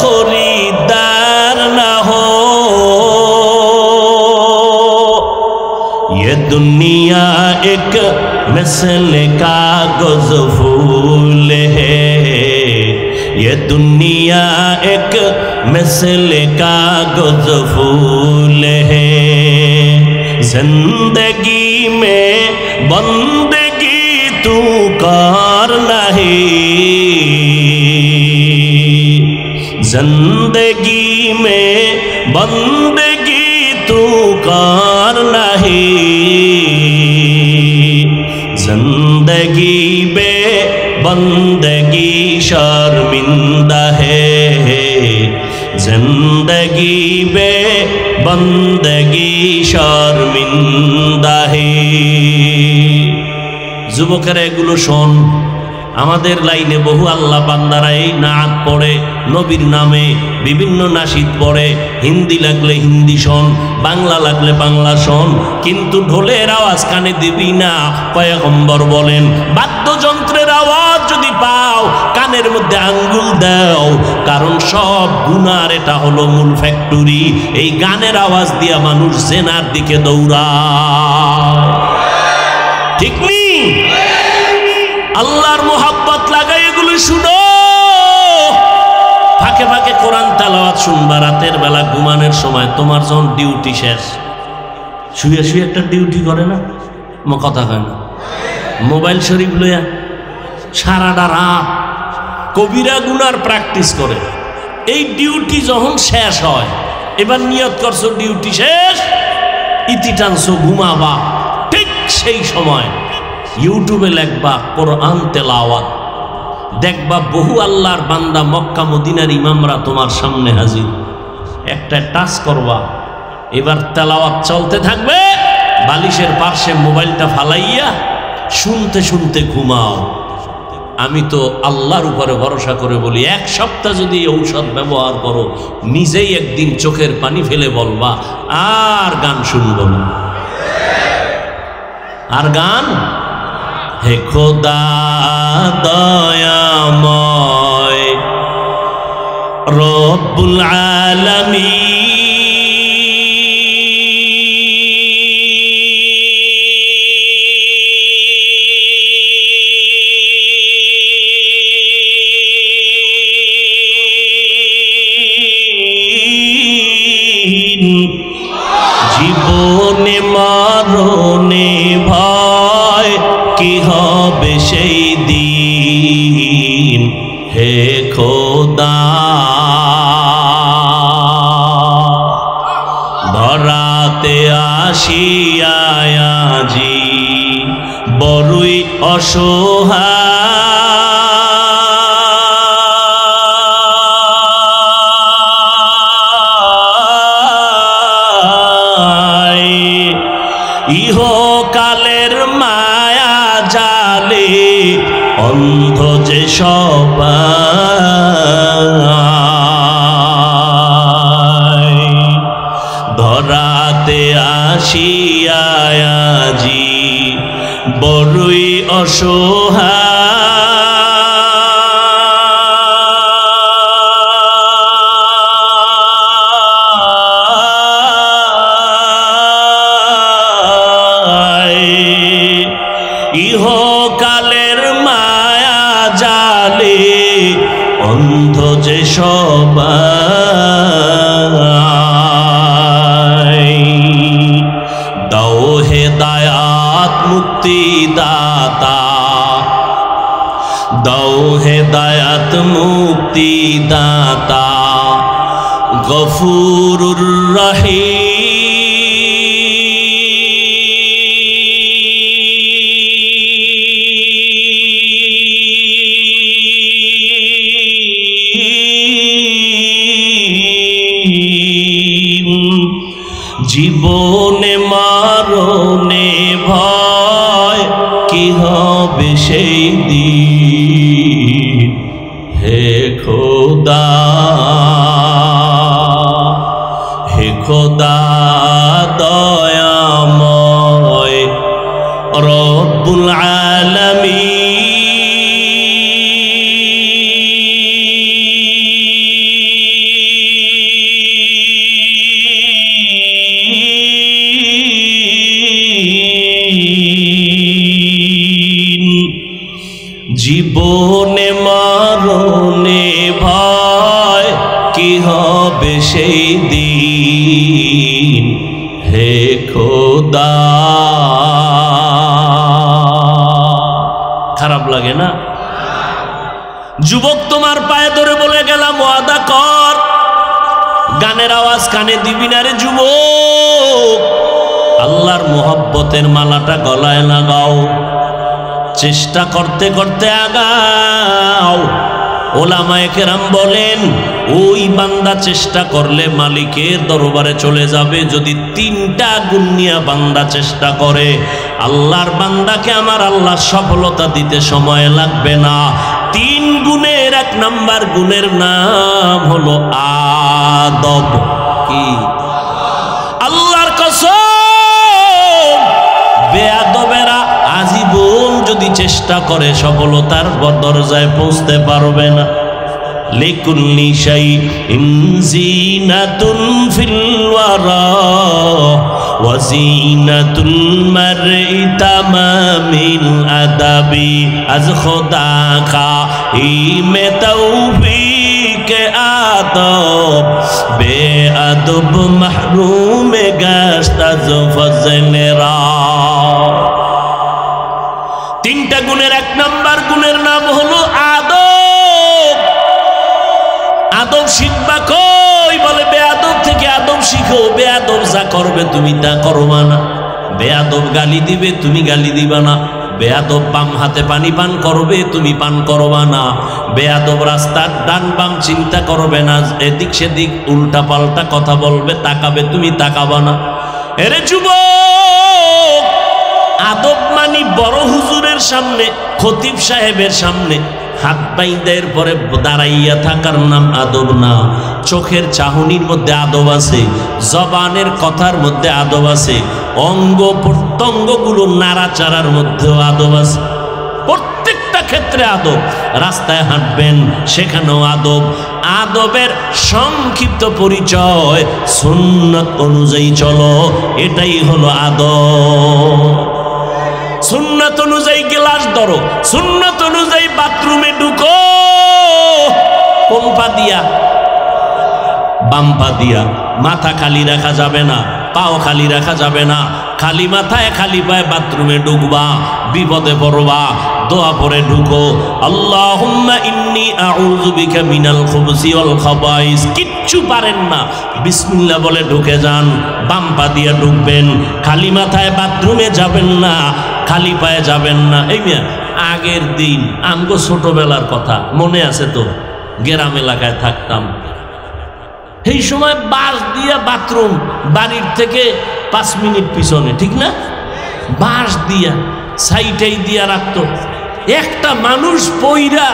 [SPEAKER 1] खरीदार ना हो। ये दुनिया एक मिसल कागज फूल है, ये दुनिया एक मिसल कागज फूल है। जिंदगी में बंदगी तू कर नहीं, जिंदगी में बंदगी तू कर नहीं, जिंदगी बे बंदगी शर्मिंदा है, जिंदगी बे बंदगी शर्मिंदा है। যুবকেরা এগুলো শোন, আমাদের লাইনে বহু আল্লাহ বান্দারা এই নাত পড়ে, নবীর নামে বিভিন্ন নাশিদ পড়ে। হিন্দি লাগলে হিন্দি শোন, বাংলা লাগলে বাংলা শোন, কিন্তু ঢোলের আওয়াজ কানে দিবি না। পয়গম্বর বলেন বাদ্যযন্ত্রের আওয়াজ যদি পাও কানে কানের মধ্যে আঙ্গুল দাও, কারণ সব গুনার এটা হলো মূল ফ্যাক্টরি। এই গানের আওয়াজ দিয়া মানুষ জেনার দিকে দৌড়ায়, ঠিক নি? আল্লাহর মোহাব্বত লাগাই এগুলো শুনো, ফাঁকে ফাঁকে কোরআন তেলাওয়াত শুনবা। রাতের বেলা ঘুমানোর সময় তোমার যখন ডিউটি শেষ, শুয়ে শুয়ে একটা ডিউটি করে না, কথা হয় না, মোবাইল শরীফ লইয়া সারাটা রাত কবিরা গুনার প্র্যাকটিস করে। এই ডিউটি যখন শেষ হয়, এবার নিয়ত করছো ডিউটি শেষ, ইতি টানছো ঘুমাবা, ঠিক সেই সময় ইউটিউবে লেখবা কোরআন তেলাওয়াত, দেখবা বহু আল্লাহর বান্দা মক্কা মদিনার ইমামরা তোমার সামনে হাজির। একটা টাচ করবা, এবার তেলাওয়াত চলতে থাকবে, বালিশের পাশে মোবাইলটা ফালাইয়া শুনতে শুনতে ঘুমাও। আমি তো আল্লাহর উপরে ভরসা করে বলি, এক সপ্তাহ যদি এই ঔষধ ব্যবহার করো, নিজেই একদিন চোখের পানি ফেলে বলবা আর গান শুনব না, আর গান। হে খোদা দয়াময় রব্বুল আলামিন, জীবনে মরণে ভয় কি হবে সেই দিন, হে খোদা ধরাতে আসিয়া আজি বড়ই অসহায়, ইহকালের মায়া জালে অন্ধ যে সবাই, ধরাতে আসিয়া আজি বড়ই অসহায়, ইহকালের মায়া জালে অন্ধ যে সবাই, দাও হেদায়াত মুক্তি দাতা, দাও হেদায়াত মুক্তি দাতা, গফুরুর রহিম, জীবনে মরণে ভয় কি হবে সেই দিন, হে খোদা হে খোদা দয়াময় রব্বুল আলামিন। জীবনে মরণে ভয় কি হবে সেই দিন, হে খোদা। খারাপ লাগে না? যুবক তোমার পায়ে ধরে বলে গেলাম ওয়াদা কর, গানের আওয়াজ কানে দিবি না রে যুবক, আল্লাহর মোহব্বতের মালাটা গলায় লাগাও, চেষ্টা করতে করতে আগাও। ওলামায়ে কেরাম বলেন ওই বান্দা চেষ্টা করলে মালিকের দরবারে চলে যাবে যদি তিনটা গুণ নিয়ে বান্দা চেষ্টা করে। আল্লাহর বান্দাকে আমার আল্লাহ সফলতা দিতে সময় লাগবে না। তিন গুণের এক নাম্বার গুণের নাম হলো আদব। কি? আল্লাহর কসম, বেয়াদবেরা আজীবন যদি চেষ্টা করে সফলতার দরজায় পৌঁছতে পারবে না। লিকুল্লি শাইইন জিনাতুন ফিল ওয়ারা ওয়া জিনাতুল মারই তামামিল আদাবি আজ খোদা খাইমে তৌফিক আদব বেআদব মাহরুম গাশত আজ ফজলেরা। তিনটা গুণের এক নাম্বার গুণের নাম হলো আদব। আদব শিখবা কই? বলে বেয়াদব থেকে আদব শিখো। বেয়াদব যা করবে তুমি তা করবা না। বেয়াদব গালি দিবে, তুমি গালি দিবা না। বেয়াদব বাম হাতে পানি পান করবে, তুমি পান করবা না। বেয়াদব রাস্তার ডান বাম চিন্তা করবে না, এদিক সেদিক উল্টা পাল্টা কথা বলবে, তাকাবে, তুমি তাকাবা না। এরে যুবক, আদব মানি বড় হুজুরের সামনে, খতিব সাহেবের সামনে হাত বাইদের পরে দাঁড়াইয়া থাকার নাম আদব না। চোখের চাহনির মধ্যে আদব আছে, জবানের কথার মধ্যে আদব আছে, অঙ্গ প্রত্যঙ্গগুলো নাড়াচাড়ার মধ্যেও আদব আছে। প্রত্যেকটা ক্ষেত্রে আদব। রাস্তায় হাঁটবেন, সেখানেও আদব। আদবের সংক্ষিপ্ত পরিচয় সুন্নাত অনুযায়ী চলো, এটাই হলো আদব। সুন্নাত অনুযায়ী গ্লাস ধরো, সুন্নাত অনুযায়ী বাথরুমে ঢুকো। কোন পা দিয়া? বাম পা দিয়া। মাথা খালি রাখা যাবে না, পাও খালি রাখা যাবে না। খালি মাথায় খালি পায়ে বাথরুমে ঢুকবা, বিপদে পড়বা। দোয়া পড়ে ঢুকো, আল্লাহুম্মা ইন্নী আউযু বিকা মিনাল খুবুসি ওয়াল খাবাইস। কিচ্ছু পারেন না, বিসমিল্লাহ বলে ঢুকে যান। বাম পা দিয়া ঢুকবেন, খালি মাথায় বাথরুমে যাবেন না, খালি পায়ে যাবেন না। এই মিয়া, আগের দিন আমগো ছোটবেলার কথা মনে আছে তো? গ্রাম এলাকায় থাকতাম, এই সময় বাঁশ দিয়া বাথরুম, বাড়ির থেকে 5 মিনিট পিছনে, ঠিক না? বাঁশ দিয়া সাইটাই দিয়া রাখতো। একটা মানুষ পইরা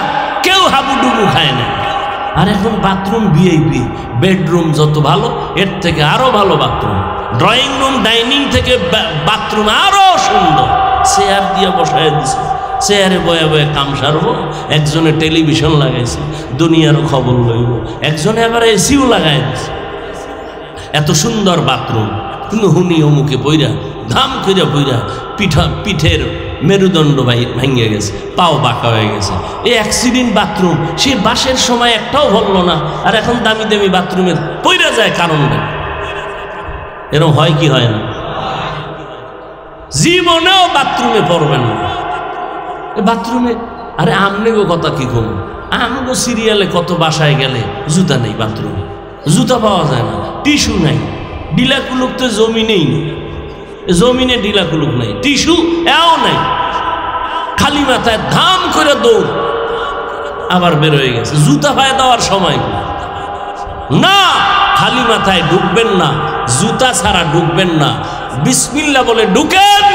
[SPEAKER 1] কেউ হাবুডুবু খায় না। আর এখন বাথরুম ভিআইপি, বেডরুম যত ভালো, এর থেকে আরো ভালো বাথরুম। ড্রয়িং রুম, ডাইনিং থেকে বাথরুম আরো সুন্দর। চেয়ার দিয়ে বসায় দিছে, চেয়ারে বয়ে বয়ে কাম সারবো। একজনে টেলিভিশন লাগাইছে, দুনিয়ারও খবর লইব। একজনে আবার এসিও লাগাই দিছে। এত সুন্দর বাথরুম, কিন্তু হুনি অমুকে বইরা ধাম কইরা বইরা পিঠের মেরুদণ্ড ভেঙে গেছে, পাও বাঁকা হয়ে গেছে। এই অ্যাক্সিডেন্ট বাথরুম, সে বাসের সময় একটাও হলো না, আর এখন দামি দামি বাথরুমের পইরা যায় কারণ নেই। এরকম হয় কি হয় না? জীবনেও বাথরুমে পড়বেন না। বাথরুমে, আরে আমনেগো কথা কি কম, আমগো সিরিয়ালে কত বাসায় গেলে জুতা নেই, বাথরুমে জুতা পাওয়া যায় না, টিস্যু নাই। ডিলা কুলুক তো জমিনেই নেই, জমিনে ডিলা কুলুক নাই, টিস্যু এও নাই। খালি মাথায় ধাম করে দৌড়, আবার বের হয়ে গেছে। জুতা পায়ে দেওয়ার সময় না, খালি মাথায় ঢুকবেন না, জুতা ছাড়া ঢুকবেন না। বিসমিল্লাহ বলে ঢুকেন,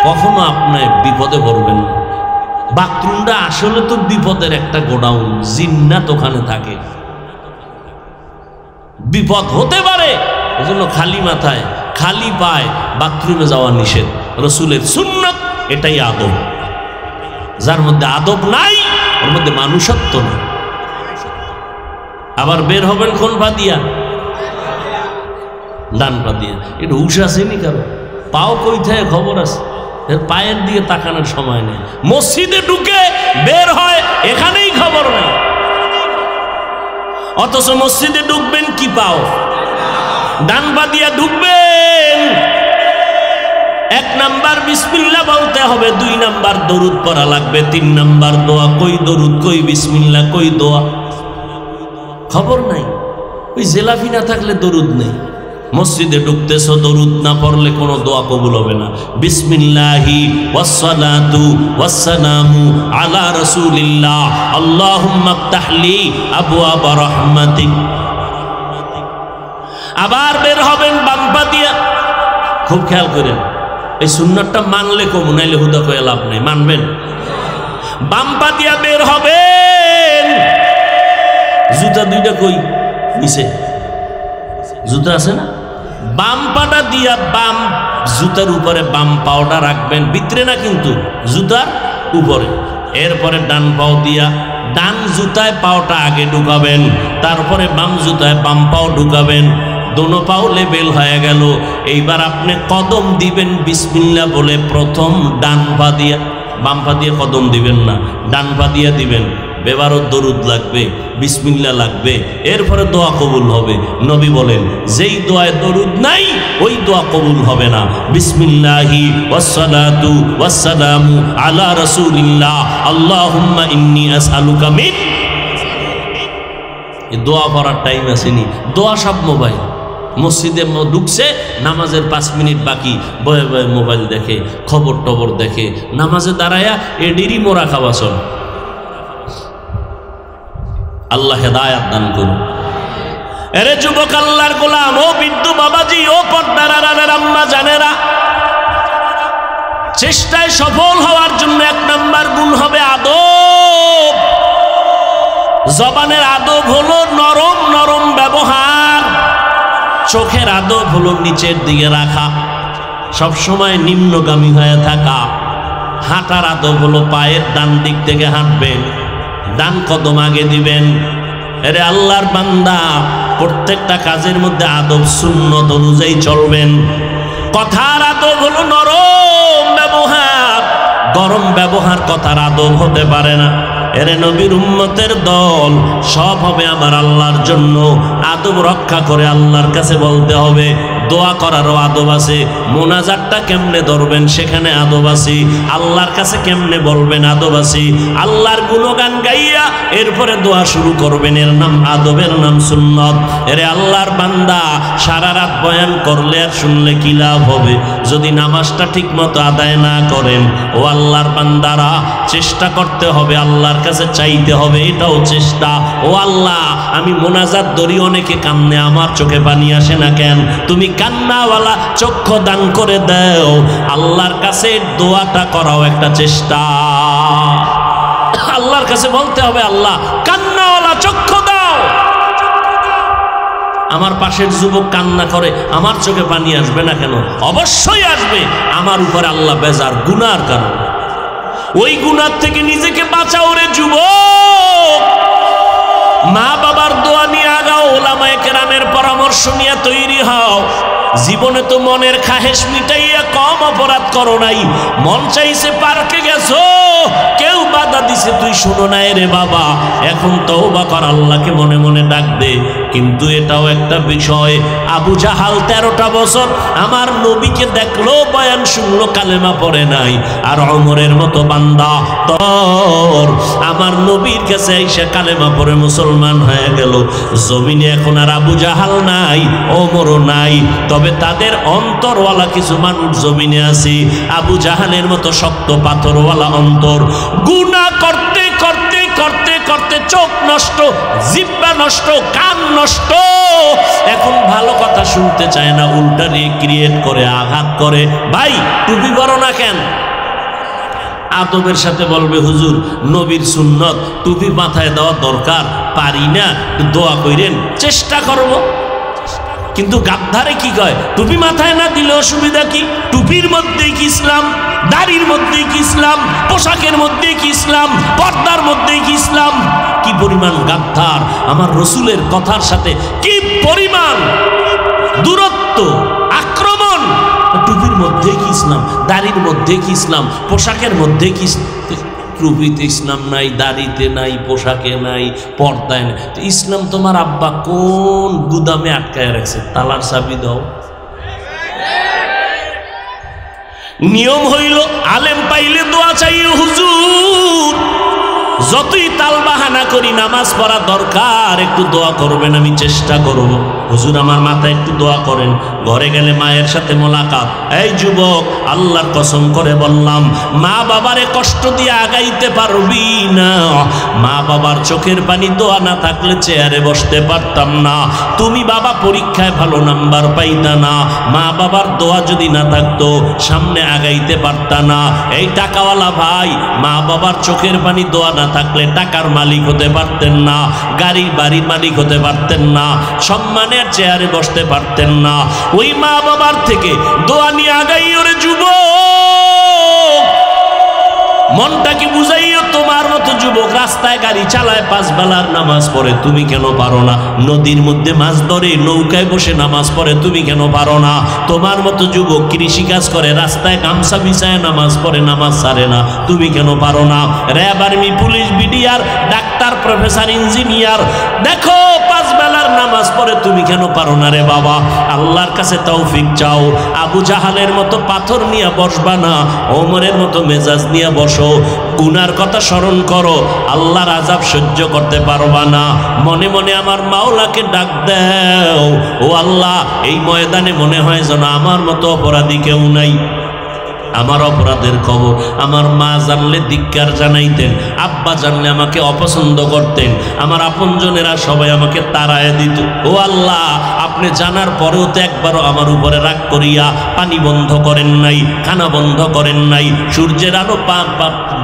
[SPEAKER 1] কখনো আপনার বিপদে পড়বেন না। বাথরুমটা আসলে তো বিপদের একটা গোডাউন, জিন্নাত ওখানে থাকে, বিপদ হতে পারে। এজন্য খালি মাথায় খালি পায়ে বাথরুমে যাওয়া নিষেধ, রসুলের সুন্নাত। এটাই আদব। যার মধ্যে আদব নাই, ওর মধ্যে মানুষত্ব নেই। আবার বের হবেন কোন পা দিয়া? ডান পা দিয়া। এটা হুশ আসেনি কারো? পাও কই থাকে খবর আছে, পায়ের দিকে তাকানোর সময় নেই। মসজিদে ঢুকে বের হয়, এখানেই খবর নেই। অথচ মসজিদে ঢুকবেন কি পাও? ডান পা দিয়া ঢুকবেন। 1 নাম্বার বিসমিল্লাহ বলতে হবে, 2 নাম্বার দরুদ পড়া লাগবে, 3 নাম্বার দোয়া। কই দরুদ, কই বিসমিল্লাহ, কই দোয়া? খবর নাই। ওই জেলাফি না থাকলে দরুদ নেই। মসজিদে ঢুকতেছ, দরুদ না পড়লে কোনো দোয়া কবুল হবে না। বিসমিল্লাহি ওয়াসসালাতু ওয়াসসালামু আলা রাসূলিল্লাহ, আল্লাহুম্মা ইফতাহলি আবওয়াবা রাহমাতিক। আবার বের হবেন বাম পা দিয়া। খুব খেয়াল করেন, এই সুন্নাতটা মানলে কম, নাইলে হুদা কয়ে লাভ নেই। মানবেন? বাম পা দিয়া বের হবেন। জুতা 2টা কই? নিচে জুতা আছে না? বাম পাটা দিয়া বাম জুতার উপরে বাম পাওটা রাখবেন, ভিতরে না কিন্তু জুতার উপরে। এরপরে ডান পাও দিয়া ডান জুতায় পাওটা আগে ঢুকাবেন, তারপরে বাম জুতায় বাম পাও ঢুকাবেন। দোনো পাও লেবেল হয়ে গেল। এইবার আপনি কদম দিবেন বিসমিল্লাহ বলে, প্রথম ডান পা দিয়া, বাম পা দিয়ে কদম দিবেন না, ডান পা দিয়া দিবেন। বেবারত দরুদ লাগবে, বিসমিল্লাহ লাগবে, এরপরে দোয়া কবুল হবে। নবী বলেন যেই দোয়ায় দরুদ নাই ওই দোয়া কবুল হবে না। বিসমিল্লাহি ওয়াসসালাতু ওয়াসসালামু আলা রাসূলিল্লাহ আল্লাহুম্মা ইন্নী আসআলুকা মিন। এই দোয়া পড়ার টাইম আসেনি, দোয়া সব মোবাইল। মসজিদে ঢুকছে, নামাজের 5 মিনিট বাকি, বয়ে বয়ে মোবাইল দেখে, খবর টবর দেখে, নামাজে দাঁড়ায়া এডিরই মোরা খাওয়া চল। আল্লাহ হেদায়াত দান করুন। এরে যুবক আল্লাহর গোলাম, ও বিদ্যু বাবাজি, ও পর্দার আড়ালের আম্মা জানেরা, চেষ্টায় সফল হওয়ার জন্য 1 নাম্বার গুণ হবে আদব। জবানের আদব হলো নরম নরম ব্যবহার, চোখের আদব হলো নিচের দিকে রাখা, সবসময় নিম্নগামী হয়ে থাকা। হাঁটার আদব হলো পায়ের ডান দিক থেকে হাঁটবেন, ডান কদম আগে দিবেন। এরে আল্লাহর বান্দা, প্রত্যেকটা কাজের মধ্যে আদব সুন্নত অনুযায়ী চলবেন। কথার আদব হলো নরম ব্যবহার, গরম ব্যবহার কথার আদব হতে পারে না। এরে নবীর উম্মতের দল, সব হবে আমার আল্লাহর জন্য। আদব রক্ষা করে আল্লাহর কাছে বলতে হবে। দোয়া করারও আদব আছে, মোনাজাতটা কেমনে ধরবেন সেখানে আদব আছে, আল্লাহর কাছে কেমনে বলবেন আদব আছে। আল্লাহর গুণগান গাইয়া এরপরে দোয়া শুরু করবেন, এর নাম আদবের নাম সুন্নত। এরে আল্লাহর বান্দা, সারা রাত বয়ান করলে আর শুনলে কি লাভ হবে যদি নামাজটা ঠিক মতো আদায় না করেন? ও আল্লাহর বান্দারা, চেষ্টা করতে হবে, আল্লাহর কাছে চাইতে হবে, এটাও চেষ্টা। ও আল্লাহ, আমি মোনাজাত ধরি, অনেকে কান্নে, আমার চোখে পানি আসে না কেন? তুমি কান্নাওয়ালা চক্ষু দান করে দাও। আল্লাহর কাছে দোয়াটা করাও একটা চেষ্টা। আল্লাহর কাছে বলতে হবে, আল্লাহ কান্নাওয়ালা চক্ষু দাও। আমার পাশের যুবক কান্না করে, আমার চোখে পানি আসবে না কেন? অবশ্যই আসবে। আমার উপরে আল্লাহ বেজার, গুনার কারণ। ওই গুনার থেকে নিজেকে বাঁচাও রে যুবক। মা বাবার দোয়া নিয়ে আগাও, ওলামায়ে কেরামের পরামর্শ নিয়ে তৈরি হও। জীবনে তো মনের খাহেশ মিটাইয়া কম অপরাধ করো নাই। মন চাইছে, পার্কে গেছো, কেউ বাধা দিছে, তুই শোনো না রে বাবা, এখন তওবা কর, আল্লাহকে মনে মনে ডাক দে। কিন্তু এটাও একটা বিষয়, আবু জাহাল 13টা বছর আমার নবীকে দেখলো, বয়ান শুনলো, কালেমা পড়ে নাই। আর ওমরের মতো বান্দা তোর আমার নবীর কাছে এসে কালেমা পড়ে মুসলমান হয়ে গেল। জমিনে এখন আর আবু জাহাল নাই, ওমরও নাই, তবে তাদের অন্তরওয়ালা কিছু মানুষ জমিনে আছে। আবু জাহালের মতো শক্ত পাথরওয়ালা অন্তর। গুনাহ করতে করতে করতে করতে চোখ নষ্ট, জিহ্বা নষ্ট, কান নষ্ট। এখন ভালো কথা শুনতে চায় না, উল্টা রিক্রিয়েট করে, আঘাত করে। ভাই টুপি পরো না কেন? আদবের সাথে বলবে, হুজুর নবীর সুন্নত, টুপি মাথায় দেওয়া দরকার, পারি না, দোয়া কইরেন, চেষ্টা করব। কিন্তু গাদ্দারে কি কয়, টুপি মাথায় না দিলে অসুবিধা কি? টুপির মধ্যেই কি ইসলাম? দাড়ির মধ্যেই কি ইসলাম? পোশাকের মধ্যেই কি ইসলাম? পর্দার মধ্যেই কি ইসলাম? কি পরিমাণ গাদ্দার! আমার রসুলের কথার সাথে কি পরিমাণ দূরত্ব, আক্রমণ! টুপির মধ্যে কি ইসলাম? দাড়ির মধ্যে কি ইসলাম? পোশাকের মধ্যে কি? টুপিতে ইসলাম নাই, দাড়িতে নাই, পোশাকে নাই, পর্দায় নাই। ইসলাম তোমার আব্বা কোন গুদামে আটকায় রাখছে? তালার চাবি দাও। নিয়ম হইল আলেম পাইলে দোয়া চাইও, হুজুর যতই তাল বাহানা করি, নামাজ পড়া দরকার, একটু দোয়া করবেন, আমি চেষ্টা করব। হুজুর আমার মাথায় একটু দোয়া করেন। ঘরে গেলে মায়ের সাথে মোলাকাত। এই যুবক, আল্লাহর কসম করে বললাম, মা বাবারে কষ্ট দিয়ে আগাইতে পারবি না। মা বাবার চোখের পানি দোয়া না থাকলে চেয়ারে বসতে পারতাম না। তুমি বাবা পরীক্ষায় ভালো নাম্বার পাইতা না। মা বাবার দোয়া যদি না থাকতো, সামনে আগাইতে পারতা না। এই টাকাওয়ালা ভাই, মা বাবার চোখের পানি দোয়া না থাকলে টাকার মালিক হতে পারতেন না, বাড়ির মালিক হতে পারতেন না, সম্মানের সম্মানের চেয়ারে বসতে পারতেন না। ওই মা বাবার থেকে দোয়া নিয়ে আগাইও রে যুবক, মনটা কি বুঝাইও। তোমার মতো যুবক রাস্তায় গাড়ি চালায়, 5 বেলার নামাজ পড়ে, তুমি কেন পারো না? নদীর মধ্যে মাছ ধরে, নৌকায় বসে নামাজ পড়ে, তুমি কেন পারো না? তোমার মতো যুবক কৃষি কাজ করে, রাস্তায় গামছা বিছায় নামাজ পড়ে, নামাজ ছাড়ে না, তুমি কেন পারো না? RAB, army, police, BDR, doctor, professor, engineer, দেখো 5 বেলার নামাজ পড়ে, তুমি কেন পারো না রে বাবা? আল্লাহর কাছে তৌফিক চাও। আবু জাহালের মতো পাথর নিয়ে বসবা না, ওমরের মতো মেজাজ নিয়ে বসো। গুনার কথা স্মরণ করো, আল্লাহর আযাব সহ্য করতে পারবা না। মনে মনে আমার মাওলাকে ডাক দাও, ও আল্লাহ, এই ময়দানে মনে হয় যেন আমার মতো অপরাধী কেউ নাই। আমার অপরাধের খবর আমার মা জানলে ধিক্কার জানাইতেন, আব্বা জানলে আমাকে অপছন্দ করতেন, আমার আপনজনেরা সবাই আমাকে তাড়ায় দিত। ও আল্লাহ, আপনি জানার পরেও তো একবারও আমার উপরে রাগ করিয়া পানি বন্ধ করেন নাই, খানা বন্ধ করেন নাই, সূর্যের আলো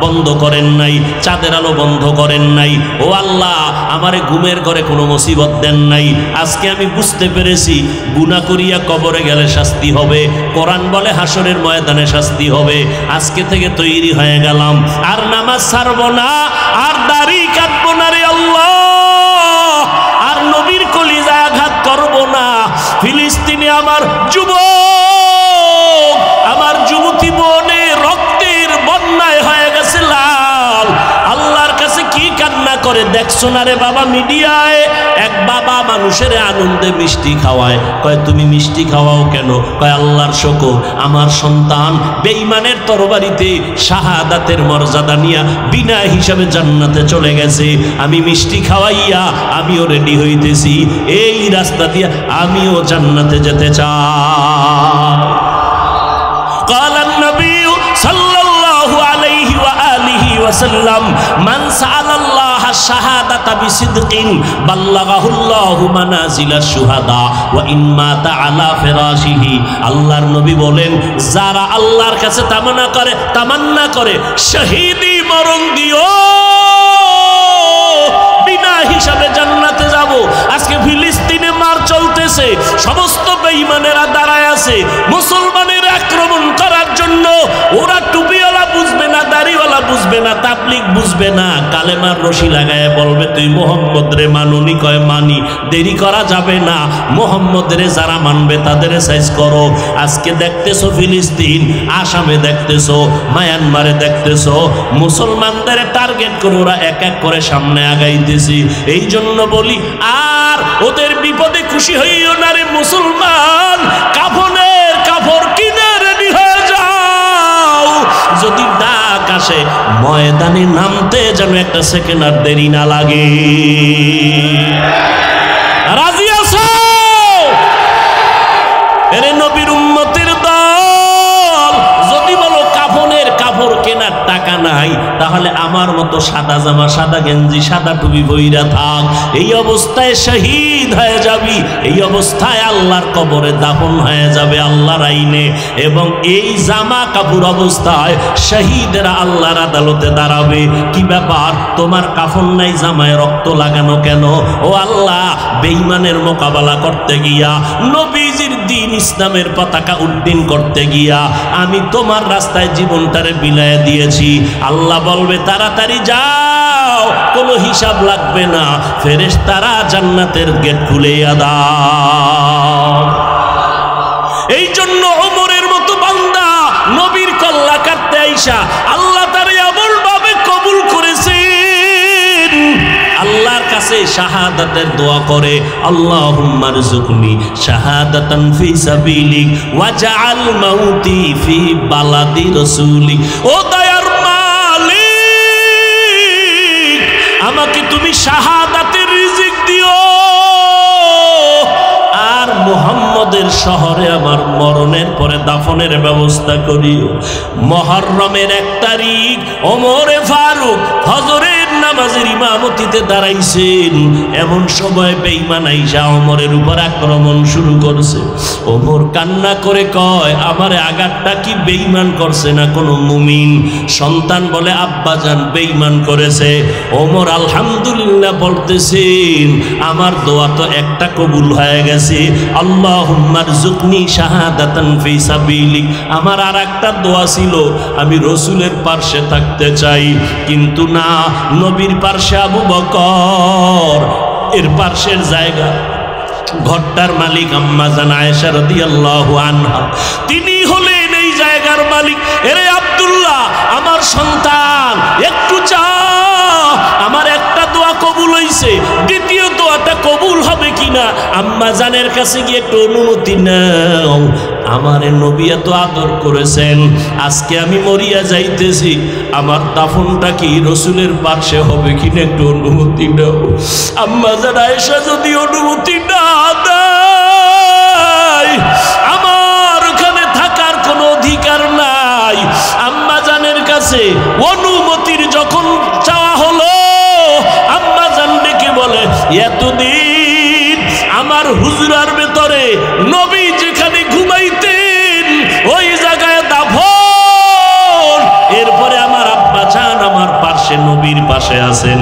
[SPEAKER 1] বন্ধ করেন নাই, চাঁদের আলো বন্ধ করেন নাই। ও আল্লাহ, আমারে ঘুমের ঘরে কোনো মুসিবত দেন নাই। আজকে আমি বুঝতে পেরেছি, গুনাহ করিয়া কবরে গেলে শাস্তি হবে, কোরআন বলে হাসরের ময়দানে শাস্তি হবে। আজকে থেকে তৈরি হয়ে গেলাম, আর নামাজ ছাড়বো না, আর দাড়ি কাটবো না রে আল্লাহ, আর নবীর কলিজায় আঘাত করবো না। ফিলিস্তিনে আমার যুবক, আমার যুবতী বোনে রক্তের বন্যায় হয়ে গেছে লাল। আল্লাহর কাছে কি কান্না করে দেখছো না রে বাবা? মিডিয়ায় এক বাবা মানুষের আনন্দে মিষ্টি খাওয়ায়, কয় তুমি মিষ্টি খাওয়াও কেন? কয় আল্লাহর শুকর, আমার সন্তান বেঈমানের তরবারিতে শাহাদাতের মর্যাদা নিয়া বিনা হিসাবে জান্নাতে চলে গেছে। আমি মিষ্টি খাওয়াইয়া আমিও রেডি হইতেছি, এই রাস্তা দিয়া আমিও জান্নাতে যেতে চাই। কালান নবী সাল্লাল্লাহু আলাইহি ওয়া আলিহি ওয়াসাল্লাম, মান সাআলাল্লাহ শাহাদাতা বিসিদকিন বাল্লাগাহুল্লাহু মানাজিলাশ শুহাদা ওয়া ইন মাতা আলা ফিরাশিহি। আল্লাহর নবী বলেন, যারা আল্লাহর কাছে তামান্না করে শহীদি মরণ দিও, বিনা হিসাবে জান্নাতে যাব। আজকে ফিলিস্তিনে মার চলতেছে, সমস্ত বেঈমানেরা দাঁড়ায় আছে মুসলমানের আক্রমণ করার জন্য। ওরা টুপিওয়ালা বুঝবে না, দাড়িওয়ালা বুঝবে না, তাবলিগ বুঝবে না, কালেমার রশি লাগায় বলবে তুই মোহাম্মদ রে মানুনি, কয় মানি, দেরি করা যাবে না। মোহাম্মদ রে যারা মানবে তাদের সাইজ করো। আজকে দেখতেছো ফিলিস্তিন, আসামে দেখতেছো, মায়ানমারে দেখতেছো, মুসলমানদের টার্গেট করে ওরা এক এক করে সামনে আগাইতেছি। এই জন্য বলি, আর ওদের বিপদে খুশি হইও না রে মুসলমান, কাফনের কাপড় কিনে রেডি হয়ে যাও। যদি ডাক আসে ময়দানে নামতে যেন একটা সেকেন্ড আর দেরি না লাগে। রাজি আছো? এরে নবীর উম্মতের দল, যদি বলো কাফনের কাপড় কেনার টাকা নাই, তাহলে আমার মতো সাদা জামা, সাদা গেঞ্জি, সাদা টুপি বইরা থাক। এই অবস্থায় শহীদ হয়ে যাবি, এই অবস্থায় আল্লাহর কবরে দাফন হয়ে যাবে আল্লাহর আইনে। এবং এই জামা কাপড় অবস্থায় শহীদেরা আল্লাহর আদালতে দাঁড়াবে। কি ব্যাপার, তোমার কাফন নাই, জামায় রক্ত লাগানো কেন? ও আল্লাহ, বেঈমানের মোকাবেলা করতে গিয়া, নবীজির দ্বীন ইসলামের পতাকা উড্ডীন করতে গিয়া আমি তোমার রাস্তায় জীবনটারে বিলায় দিয়েছি। আল্লাহ বলবে তাড়াতাড়ি যাও, কোনো হিসাব লাগবে না, ফেরেশতারা জান্নাতের গেট খুলে দাও। এই জন্য ওমরের মতো বান্দা নবীর কল্লা কাটতে আইসা আল্লাহ তারে এমন ভাবে কবুল করেছেন, আল্লাহর কাছে শাহাদাতের দোয়া করে, আল্লাহুম্মা রযুকনি শাহাদাতান ফি সাবিলিক ওয়াজআল মাউতি ফি বালাদি রাসূলিক। ও দয়ার মালিক, আমাকে তুমি শাহাদাতের রিজিক দিও, আর মুহাম্মদের শহরে আমার মরণের পরে দাফন দাফনের ব্যবস্থা করিও। মুহররমের 1 তারিখ ওমরে ফারুক ফজরের নামাজের ইমামতিতে দাঁড়াইছেন। এমন সময় বেঈমান আইসা ওমরের উপর আক্রমণ শুরু করছে। ওমর কান্না করে কয়, আমারে আঘাতটা কি বেঈমান করছে না কোনো মুমিন? সন্তান বলে, আব্বাজান বেঈমান করেছে। ওমর আলহামদুলিল্লাহ বলতেছেন, আমার দোয়া তো একটা কবুল হয়ে গেছে, আল্লাহুম্মা রযুকনি শাহাদাতান ফি সাবিলিক। আমার আর একটা দোয়া ছিল, আমি রসুলের পার্শ্বে থাকতে চাই, কিন্তু না, নবীর পার্শ্বে আবু বকর, এর পার্শ্বের জায়গা ঘরটার মালিক আম্মা জান আয়েশা রাদিয়াল্লাহু আনহা, তিনি হলেন এই জায়গার মালিক। এরে আব্দুল্লাহ, আমার সন্তান একটু চা, আমার একটা দোয়া কবুল হইছে, দ্বিতীয় দোয়াটা কবুল হবে কিনা আম্মা জানের কাছে গিয়ে একটু অনুমতি নাও। আমারে নবী এত আদর করেছেন, আজকে আমি মরিয়া যাইতেছি, আমার দাফনটা কি রসুলের পার্শ্বে হবে কিনা একটু অনুমতি নাও। আম্মা জান আয়েশা যদি অনুমতি না দেয়, আমার ওখানে থাকার কোনো অধিকার নাই। আম্মা জানের কাছে অনুমতির যখন চাওয়া হলো, আম্মা জান ডেকে বলে, এতদিন আমার হুজরার ভেতরে নবী যেখানে ঘুমাইতেন ওই জায়গায় দাফন। এরপরে আমার আব্বা জান আমার পাশে নবীর পাশে আছেন।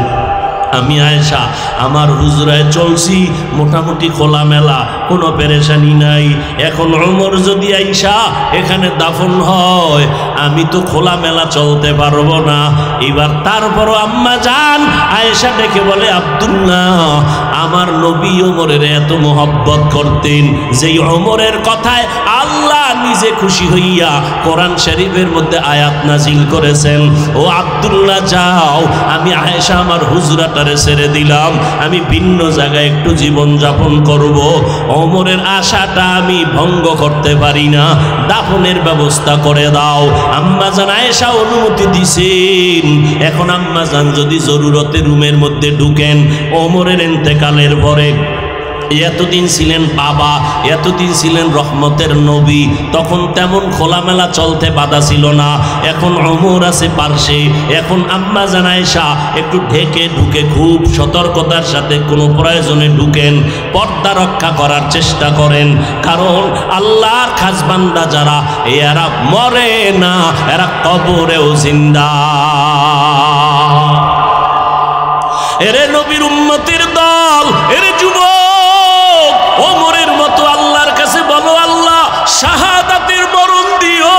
[SPEAKER 1] আমি আয়েশা আমার হুজরায় চলছি মোটামুটি খোলামেলা, কোনো পেরেশানি নাই। এখন ওমর যদি আয়েশা এখানে দাফন হয়, আমি তো খোলামেলা চলতে পারবো না। এবার তারপরও আম্মা জান আয়েশা ডেকে বলে, আব্দুল্লাহ, আমার নবী ওমরের এত মোহব্বত করতেন, যেই ওমরের কথায় আল্লাহ নিজে খুশি হইয়া কোরআন শরীফের মধ্যে আয়াত নাজিল করেছেন, ও আব্দুল্লাহ যাও, আমি আয়েশা আমার হুজরাটারে ছেড়ে দিলাম, আমি ভিন্ন জায়গায় একটু জীবন যাপন করব। ওমরের আশাটা আমি ভঙ্গ করতে পারি না, দাফনের ব্যবস্থা করে দাও। আম্মা জান আয়েশা অনুমতি দিছেন। এখন আম্মা জান যদি জরুরতে রুমের মধ্যে ঢুকেন, ওমরের ইন্তেকালের পরে এতদিন ছিলেন বাবা, এতদিন ছিলেন রহমতের নবী, তখন তেমন খোলামেলা চলতে বাধা ছিল না। এখন ওমর আছে পার্শ্বে, এখন আম্মা জান আয়েশা একটু ঢেকে ঢুকে খুব সতর্কতার সাথে কোনো প্রয়োজনে ঢুকেন, পর্দা রক্ষা করার চেষ্টা করেন। কারণ আল্লাহর খাস বান্দা যারা, এরা মরে না, এরা কবরেও জিন্দা। এরে নবীর উম্মতের দল, এরে যুবক, ওমরের মতো আল্লাহর কাছে বলো, আল্লাহ শাহাদাতের মরণ দিও।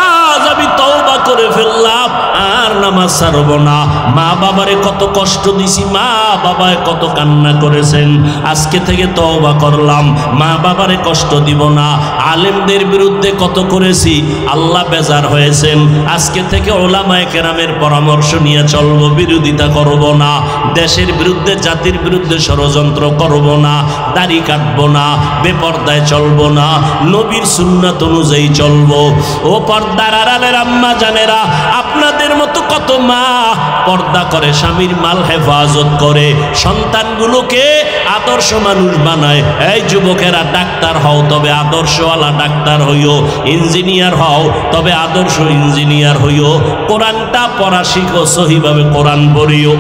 [SPEAKER 1] আজ আমি তওবা করে ফেললাম, আর নামাজ ছাড়ব না। মা বাবারে কত কষ্ট দিছি, মা বাবায় কত কান্না করেছেন, আজকে থেকে তওবা করলাম, মা বাবারে কষ্ট দিব না। আলেমদের বিরুদ্ধে কত করেছি, আল্লাহ বেজার হয়েছেন, আজকে থেকে ওলামায়ে কেরামের পরামর্শ নিয়ে চলবো, বিরোধিতা করব না। দেশের বিরুদ্ধে, জাতির বিরুদ্ধে ষড়যন্ত্র করব না, দাড়ি কাটবো না, বেপর্দায় চলবো না, নবীর সুন্নাত অনুযায়ী চলবো। ও পর্দার আড়ালের আম্মা জানেরা, আপনাদের মতো কত মা পর্দা করে, স্বামীর মাল হেফাজত করে, সন্তানগুলোকে আদর্শ মানুষ বানায়। এই যুবকেরা, ডাক্তার হও তবে আদর্শওয়ালা ডাক্তার হইও, ইঞ্জিনিয়ার হও তবে আদর্শ ইঞ্জিনিয়ার হইও, কোরআনটা পড়া শিখো, সহিভাবে কোরআন পড়িও।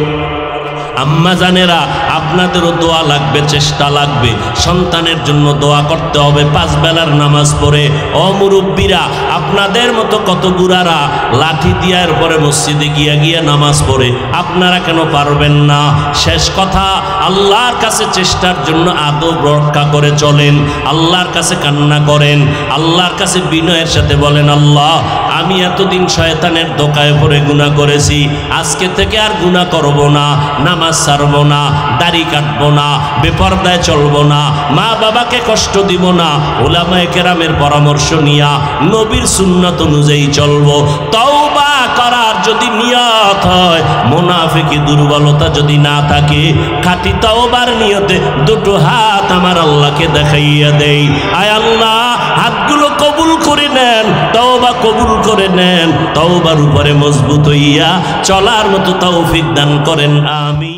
[SPEAKER 1] আম্মা জানেরা, আপনাদেরও দোয়া লাগবে, চেষ্টা লাগবে, সন্তানের জন্য দোয়া করতে হবে, 5 বেলার নামাজ পড়ে। ও মুরব্বীরা, আপনাদের মতো কত বুড়ারা লাঠি দিয়ার পরে মসজিদে গিয়া নামাজ পড়ে, আপনারা কেন পারবেন না? শেষ কথা, আল্লাহর কাছে চেষ্টার জন্য আদব রক্ষা করে চলেন, আল্লাহর কাছে কান্না করেন, আল্লাহর কাছে বিনয়ের সাথে বলেন, আল্লাহ, আমি এতদিন শয়তানের ধোঁকায় পড়ে গুনাহ করেছি, আজকে থেকে আর গুনাহ করব না, নামাজ ছাড়ব না, দাড়ি কাটবো না, বেপরদায় চলবো না, মা বাবাকে কষ্ট দিব না, উলামায়ে কেরামের পরামর্শ নিয়া নবীর সুন্নাত অনুযায়ী চলবো। তওবা করার যদি নিয়ত হয়, মুনাফিকি দুর্বলতা যদি না থাকে, খাঁটি তওবার নিয়তে দুটো হাত আমার আল্লাহকে দেখাইয়া দেই। আয় আল্লাহ, হাতগুলো কবুল করে নেন, তওবা কবুল করে নেন, তওবার উপরে মজবুত হইয়া চলার মতো তৌফিক দান করেন, আমিন।